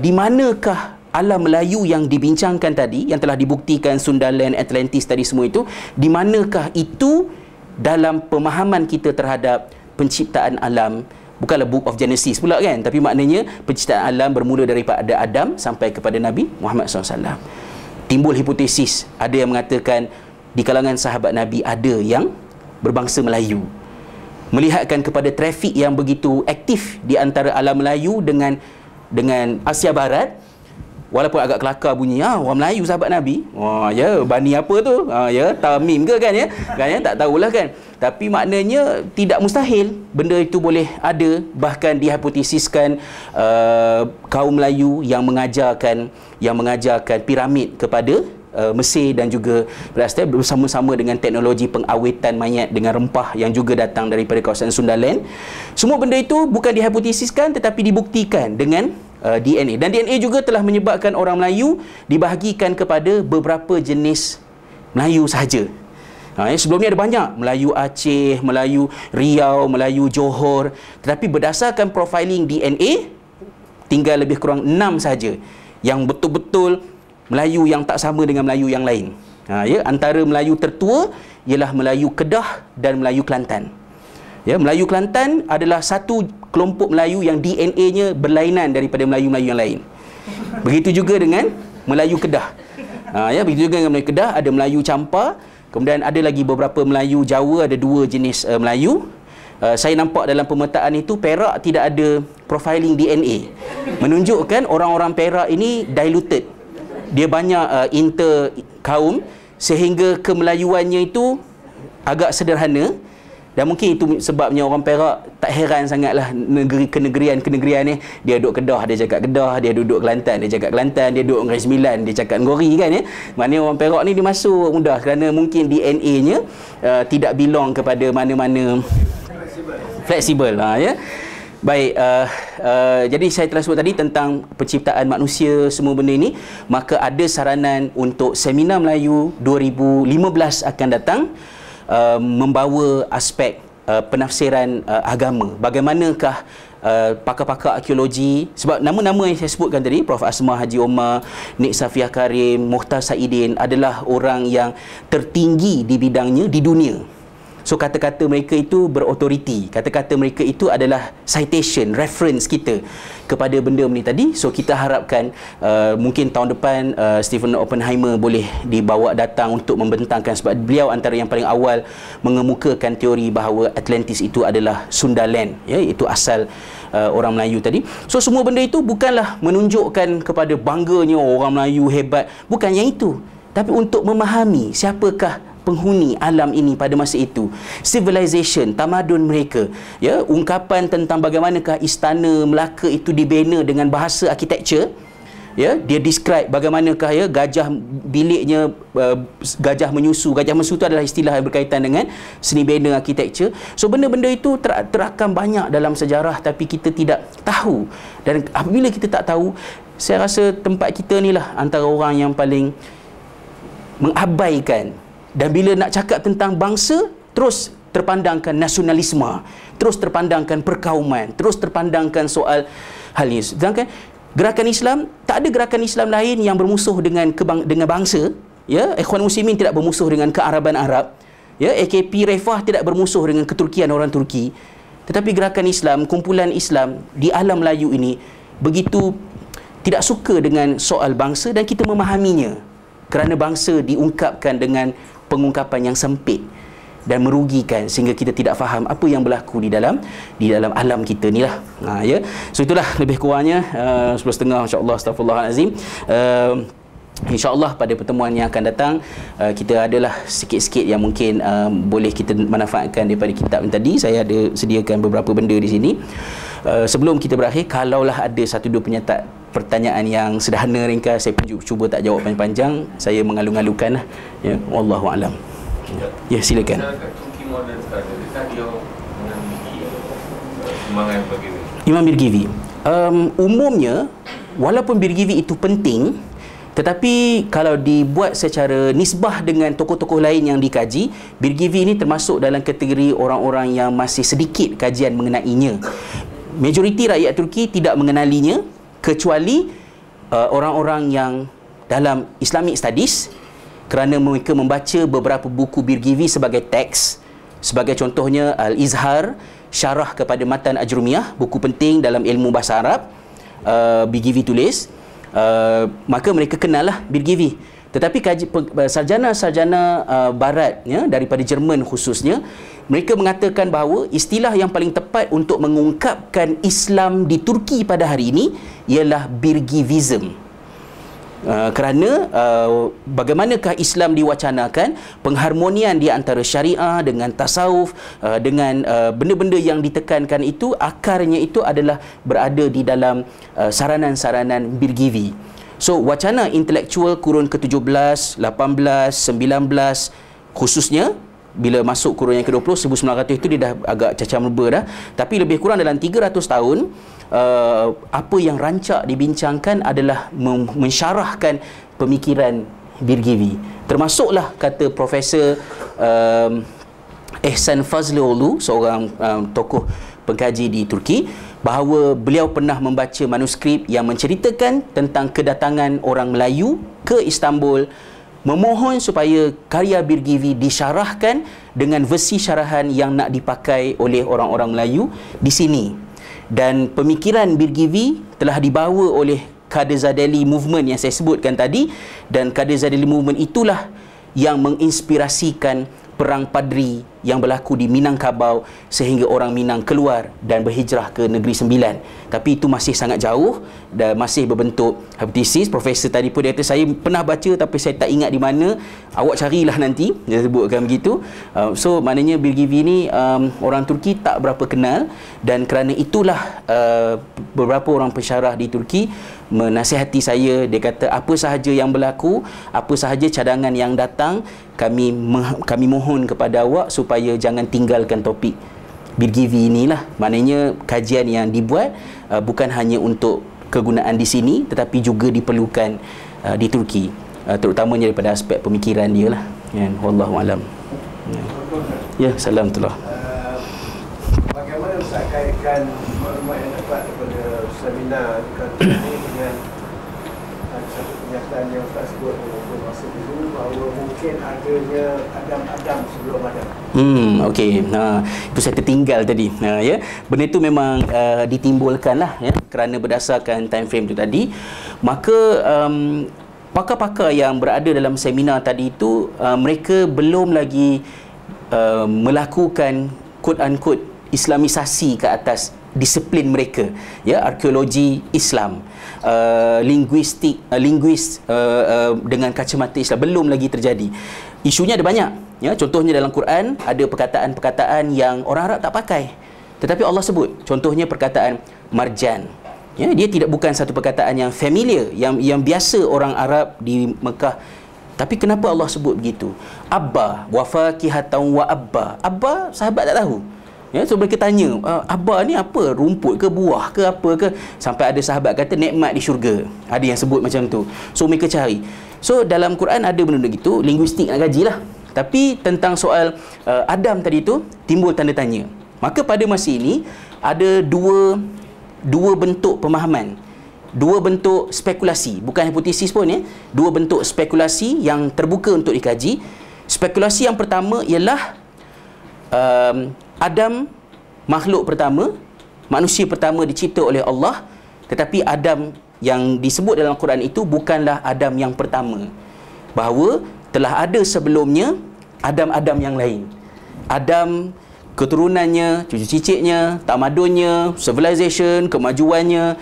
di manakah alam Melayu yang dibincangkan tadi, yang telah dibuktikan Sundaland, Atlantis tadi semua itu, di manakah itu dalam pemahaman kita terhadap penciptaan alam? Bukanlah Book of Genesis pula kan, tapi maknanya penciptaan alam bermula daripada Adam sampai kepada Nabi Muhammad SAW. Timbul hipotesis, ada yang mengatakan di kalangan sahabat Nabi ada yang berbangsa Melayu, melihatkan kepada trafik yang begitu aktif di antara alam Melayu dengan Asia Barat. Walaupun agak kelakar bunyi, orang Melayu sahabat Nabi. Ya, Bani apa tu? Ya, Tamim ke kan ya? Kan ya, tak tahulah kan. Tapi maknanya tidak mustahil benda itu boleh ada. Bahkan dihipotesiskan kaum Melayu yang mengajarkan piramid kepada Mesir dan juga Palestin bersama-sama dengan teknologi pengawetan mayat dengan rempah yang juga datang daripada kawasan Sundaland. Semua benda itu bukan dihipotesiskan tetapi dibuktikan dengan DNA. Dan DNA juga telah menyebabkan orang Melayu dibahagikan kepada beberapa jenis Melayu sahaja. Sebelum ni ada banyak Melayu Aceh, Melayu Riau, Melayu Johor, tetapi berdasarkan profiling DNA tinggal lebih kurang 6 sahaja yang betul-betul Melayu yang tak sama dengan Melayu yang lain. Ya, antara Melayu tertua ialah Melayu Kedah dan Melayu Kelantan. Ya, Melayu Kelantan adalah satu kelompok Melayu yang DNA-nya berlainan daripada Melayu-Melayu yang lain. Begitu juga dengan Melayu Kedah. Ya, begitu juga dengan Melayu Kedah, ada Melayu Campar, kemudian ada lagi beberapa Melayu Jawa, ada 2 jenis Melayu. Saya nampak dalam pemetaan itu Perak tidak ada profiling DNA, menunjukkan orang-orang Perak ini diluted. Dia banyak inter kaum sehingga kemelayuannya itu agak sederhana. Dan mungkin itu sebabnya orang Perak tak heran sangatlah kenegerian ni. Dia duduk Kedah, dia cakap Kedah. Dia duduk Kelantan, dia cakap Kelantan. Dia duduk Negeri Sembilan, dia cakap Negeri kan ya. Maknanya orang Perak ni dimasuk mudah kerana mungkin DNA-nya tidak belong kepada mana-mana fleksibel. Ya. Baik, jadi saya telah sebut tadi tentang penciptaan manusia, semua benda ini. Maka ada saranan untuk Seminar Melayu 2015 akan datang, membawa aspek penafsiran agama. Bagaimanakah pakar-pakar arkeologi, sebab nama-nama yang saya sebutkan tadi, Prof. Asma Haji Omar, Nik Safiah Karim, Mukhtar Saidin adalah orang yang tertinggi di bidangnya di dunia. So kata-kata mereka itu berautoriti, kata-kata mereka itu adalah citation, reference kita kepada benda ni tadi. So kita harapkan mungkin tahun depan Stephen Oppenheimer boleh dibawa datang untuk membentangkan, sebab beliau antara yang paling awal mengemukakan teori bahawa Atlantis itu adalah Sundaland, ya, itu asal orang Melayu tadi. So semua benda itu bukanlah menunjukkan kepada bangganya orang Melayu hebat, bukan yang itu, tapi untuk memahami siapakah penghuni alam ini pada masa itu, civilization, tamadun mereka, ya, ungkapan tentang bagaimanakah istana Melaka itu dibina dengan bahasa architecture, Ya, dia describe bagaimanakah ya gajah biliknya, gajah menyusu. Gajah menyusu itu adalah istilah yang berkaitan dengan seni bina arkitektur. So benda-benda itu terakam banyak dalam sejarah tapi kita tidak tahu. Dan apabila kita tak tahu, saya rasa tempat kita ni lah antara orang yang paling mengabaikan. Dan bila nak cakap tentang bangsa, terus terpandangkan nasionalisme, terus terpandangkan perkauman, terus terpandangkan soal hal ini. Sedangkan gerakan Islam, tak ada gerakan Islam lain yang bermusuh dengan bangsa. Ya, Ikhwan Muslimin tidak bermusuh dengan kearaban Arab. Ya, AKP Refah tidak bermusuh dengan keturkian orang Turki. Tetapi gerakan Islam, kumpulan Islam di alam Melayu ini begitu tidak suka dengan soal bangsa, dan kita memahaminya kerana bangsa diungkapkan dengan pengungkapan yang sempit dan merugikan sehingga kita tidak faham apa yang berlaku di dalam alam kita ni lah. Ya. So itulah lebih kurangnya 11.30 insya-Allah. Astagfirullahalazim. InsyaAllah pada pertemuan yang akan datang kita adalah sikit-sikit yang mungkin boleh kita manfaatkan daripada kitab yang tadi. Saya ada sediakan beberapa benda di sini. Sebelum kita berakhir, kalaulah ada satu dua pertanyaan yang sederhana ringkas, saya cuba tak jawab panjang-panjang, saya mengalu-alukan lah. Ya, wallahualam. Ya, silakan. Imam Birgivi. Umumnya, walaupun Birgivi itu penting, tetapi kalau dibuat secara nisbah dengan tokoh-tokoh lain yang dikaji, Birgivi ini termasuk dalam kategori orang-orang yang masih sedikit kajian mengenainya. Majoriti rakyat Turki tidak mengenalinya, kecuali orang-orang yang dalam Islamic Studies, kerana mereka membaca beberapa buku Birgivi sebagai teks. Sebagai contohnya Al-Izhar, syarah kepada Matan Ajrumiyah, buku penting dalam ilmu bahasa Arab, Birgivi tulis. Maka mereka kenal lah Birgivi. Tetapi sarjana-sarjana barat ya, daripada Jerman khususnya, mereka mengatakan bahawa istilah yang paling tepat untuk mengungkapkan Islam di Turki pada hari ini ialah Birgivism. Kerana bagaimanakah Islam diwacanakan, pengharmonian di antara syariah dengan tasawuf, dengan benda-benda yang ditekankan itu, akarnya itu adalah berada di dalam saranan-saranan Birgivi. So wacana intelektual kurun ke-17, 18, 19 khususnya, bila masuk kurun yang ke-20, 1900 itu dia dah agak cacah merba dah. Tapi lebih kurang dalam 300 tahun, apa yang rancak dibincangkan adalah mensyarahkan pemikiran Birgivi. Termasuklah kata Profesor Ehsan Fazlioğlu, seorang tokoh pengkaji di Turki, bahawa beliau pernah membaca manuskrip yang menceritakan tentang kedatangan orang Melayu ke Istanbul, memohon supaya karya Birgivi disyarahkan dengan versi syarahan yang nak dipakai oleh orang-orang Melayu di sini. Dan pemikiran Birgivi telah dibawa oleh Kadezadeli Movement yang saya sebutkan tadi, dan Kadezadeli Movement itulah yang menginspirasikan Perang Padri yang berlaku di Minangkabau sehingga orang Minang keluar dan berhijrah ke Negeri Sembilan. Tapi itu masih sangat jauh dan masih berbentuk hypotesis. Profesor tadi pun dia kata, saya pernah baca tapi saya tak ingat di mana. Awak carilah nanti, dia sebutkan begitu. So maknanya Birgivi ni orang Turki tak berapa kenal, dan kerana itulah beberapa orang pensyarah di Turki menasihati saya. Dia kata apa sahaja yang berlaku, apa sahaja cadangan yang datang, kami mohon kepada awak supaya jangan tinggalkan topik Birgivi inilah. Maknanya kajian yang dibuat bukan hanya untuk kegunaan di sini, tetapi juga diperlukan di Turki, terutamanya daripada aspek pemikiran dia lah. Wallahu alam. Ya, salam tullah. Bagaimana Ustaz kaitkan maklumat yang dapat daripada seminar ini dengan satu kenyataan yang Ustaz sebut beberapa masa dulu, bahawa mungkin adanya Adam sebelum Adam. Okey. Itu saya tertinggal tadi. Ya, benda itu memang ditimbulkan lah ya, kerana berdasarkan time frame itu tadi. Maka pakar-pakar yang berada dalam seminar tadi itu, mereka belum lagi melakukan quote unquote Islamisasi ke atas disiplin mereka, ya, arkeologi Islam, linguis dengan kacamata Islam belum lagi terjadi. Isunya ada banyak, ya. Contohnya dalam Quran ada perkataan-perkataan yang orang Arab tak pakai, tetapi Allah sebut. Contohnya perkataan marjan, Ya, dia bukan satu perkataan yang familiar, yang biasa orang Arab di Mekah. Tapi kenapa Allah sebut begitu? Abba wa fakihatan wa abba. Abba sahabat tak tahu. Ya, so mereka tanya, abba ni apa? Rumput ke, buah ke, apa ke? Sampai ada sahabat kata nikmat di syurga. Ada yang sebut macam tu. So mereka cari. So dalam Quran ada benda gitu, linguistik nak gajilah. Tapi tentang soal Adam tadi tu timbul tanda tanya. Maka pada masa ini ada dua bentuk pemahaman, dua bentuk spekulasi, bukan hipotesis pun ya, dua bentuk spekulasi yang terbuka untuk dikaji. Spekulasi yang pertama ialah Adam makhluk pertama, manusia pertama dicipta oleh Allah, tetapi Adam yang disebut dalam Quran itu bukanlah Adam yang pertama, bahawa telah ada sebelumnya Adam-Adam yang lain. Adam, keturunannya, cucu cicitnya, tamadunnya, civilization, kemajuannya,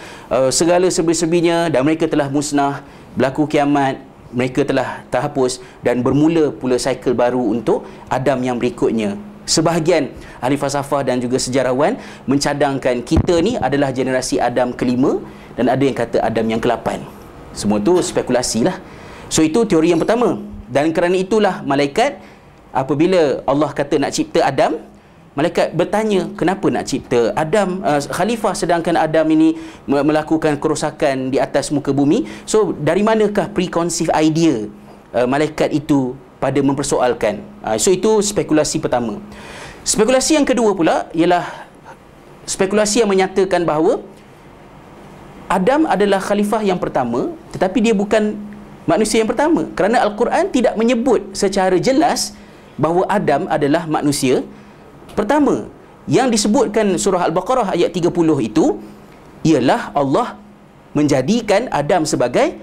segala serba-serbinya, dan mereka telah musnah, berlaku kiamat, mereka telah terhapus, dan bermula pula cycle baru untuk Adam yang berikutnya. Sebahagian ahli falsafah dan juga sejarawan mencadangkan kita ni adalah generasi Adam kelima, dan ada yang kata Adam yang ke-8. Semua tu spekulasi lah. So itu teori yang pertama. Dan kerana itulah malaikat, apabila Allah kata nak cipta Adam, malaikat bertanya, kenapa nak cipta Adam, khalifah, sedangkan Adam ini melakukan kerosakan di atas muka bumi. So dari manakah preconceived idea malaikat itu pada mempersoalkan? So itu spekulasi pertama. Spekulasi yang kedua pula ialah spekulasi yang menyatakan bahawa Adam adalah khalifah yang pertama, tetapi dia bukan manusia yang pertama, kerana Al-Quran tidak menyebut secara jelas bahawa Adam adalah manusia pertama. Yang disebutkan surah Al-Baqarah ayat 30 itu ialah Allah menjadikan Adam sebagai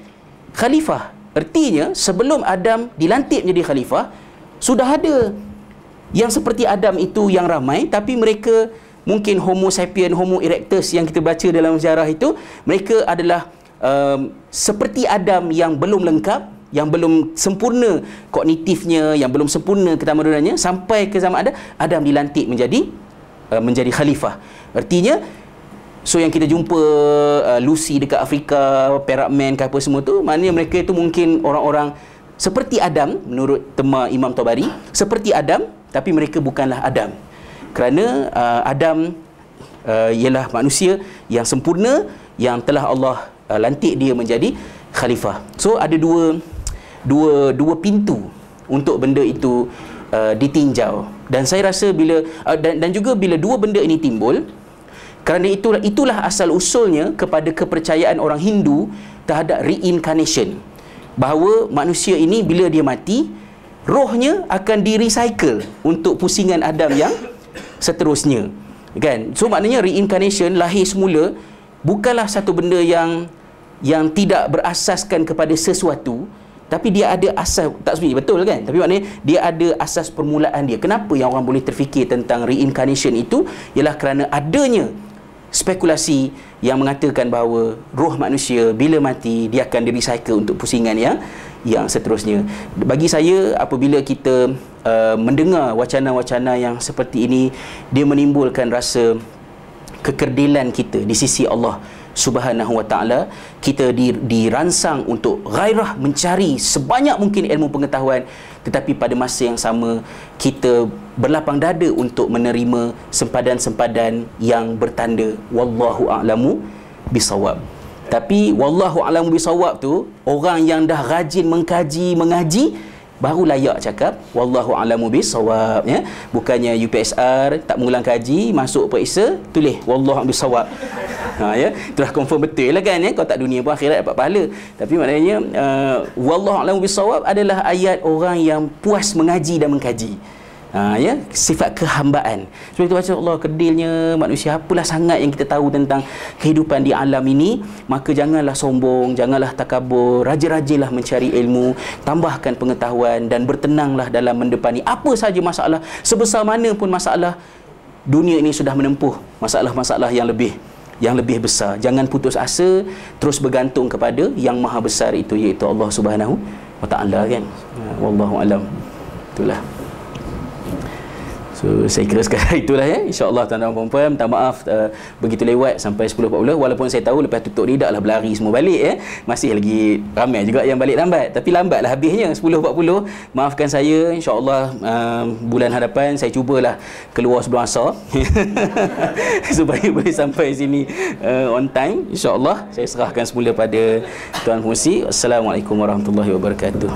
khalifah. Artinya sebelum Adam dilantik menjadi khalifah, sudah ada yang seperti Adam itu yang ramai, tapi mereka mungkin Homo sapien, Homo erectus yang kita baca dalam sejarah itu, mereka adalah seperti Adam yang belum lengkap, yang belum sempurna kognitifnya, yang belum sempurna ketamadunannya, sampai ke zaman Adam dilantik menjadi khalifah. Artinya, so yang kita jumpa Lucy dekat Afrika, Perak Man ke apa semua tu, maknanya mereka itu mungkin orang-orang seperti Adam, menurut tema Imam Tabari, seperti Adam, tapi mereka bukanlah Adam. Kerana Adam ialah manusia yang sempurna, yang telah Allah lantik dia menjadi khalifah. So ada dua pintu untuk benda itu ditinjau. Dan saya rasa bila dan juga bila dua benda ini timbul, kerana itulah asal usulnya kepada kepercayaan orang Hindu terhadap reincarnation, bahawa manusia ini bila dia mati, rohnya akan di-recycle untuk pusingan Adam yang seterusnya, kan? So maknanya reincarnation, lahir semula, bukanlah satu benda yang tidak berasaskan kepada sesuatu, tapi dia ada asas, tak sebenarnya betul kan, tapi maknanya dia ada asas permulaan dia. Kenapa yang orang boleh terfikir tentang reincarnation itu ialah kerana adanya spekulasi yang mengatakan bahawa roh manusia bila mati dia akan di-recycle untuk pusingan yang seterusnya. Bagi saya, apabila kita mendengar wacana-wacana yang seperti ini, dia menimbulkan rasa kekerdilan kita di sisi Allah Subhanahu wa ta'ala. Kita dirangsang untuk gairah mencari sebanyak mungkin ilmu pengetahuan, tetapi pada masa yang sama kita berlapang dada untuk menerima sempadan-sempadan yang bertanda wallahu a'lamu bisawab. Tapi wallahu a'lamu bisawab tu, orang yang dah rajin mengkaji, mengaji, baru layak cakap wallahu a'lamu bisawab, ya. Bukannya UPSR tak mengulang kaji, masuk periksa, tulis wallahu a'lamu bisawab. Ya, itulah confirm betul lah kan, ya. Kau tak dunia pun akhirat dapat pahala. Tapi maknanya wallahu a'lamu bisawab adalah ayat orang yang puas mengaji dan mengkaji. Ya, sifat kehambaan. Sebab kita baca Allah kedilnya manusia, apalah sangat yang kita tahu tentang kehidupan di alam ini, maka janganlah sombong, janganlah takabur, raja-rajalah mencari ilmu, tambahkan pengetahuan dan bertenanglah dalam mendepani apa saja masalah, sebesar mana pun masalah. Dunia ini sudah menempuh masalah-masalah yang lebih besar. Jangan putus asa, terus bergantung kepada yang maha besar itu, iaitu Allah Subhanahu wa ta'ala, kan. Wallahu alam. Itulah. So saya kira sekarang itulah ya. InsyaAllah tuan-tuan dan puan-puan, minta maaf begitu lewat sampai 10.40, walaupun saya tahu lepas tutup ni taklah berlari semua balik ya. Masih lagi ramai juga yang balik lambat, tapi lambatlah habisnya 10.40. Maafkan saya, insya-Allah bulan hadapan saya cubalah keluar sebelum asar supaya boleh sampai sini on time. InsyaAllah saya serahkan semula pada Tuan Pengerusi. Assalamualaikum warahmatullahi wabarakatuh.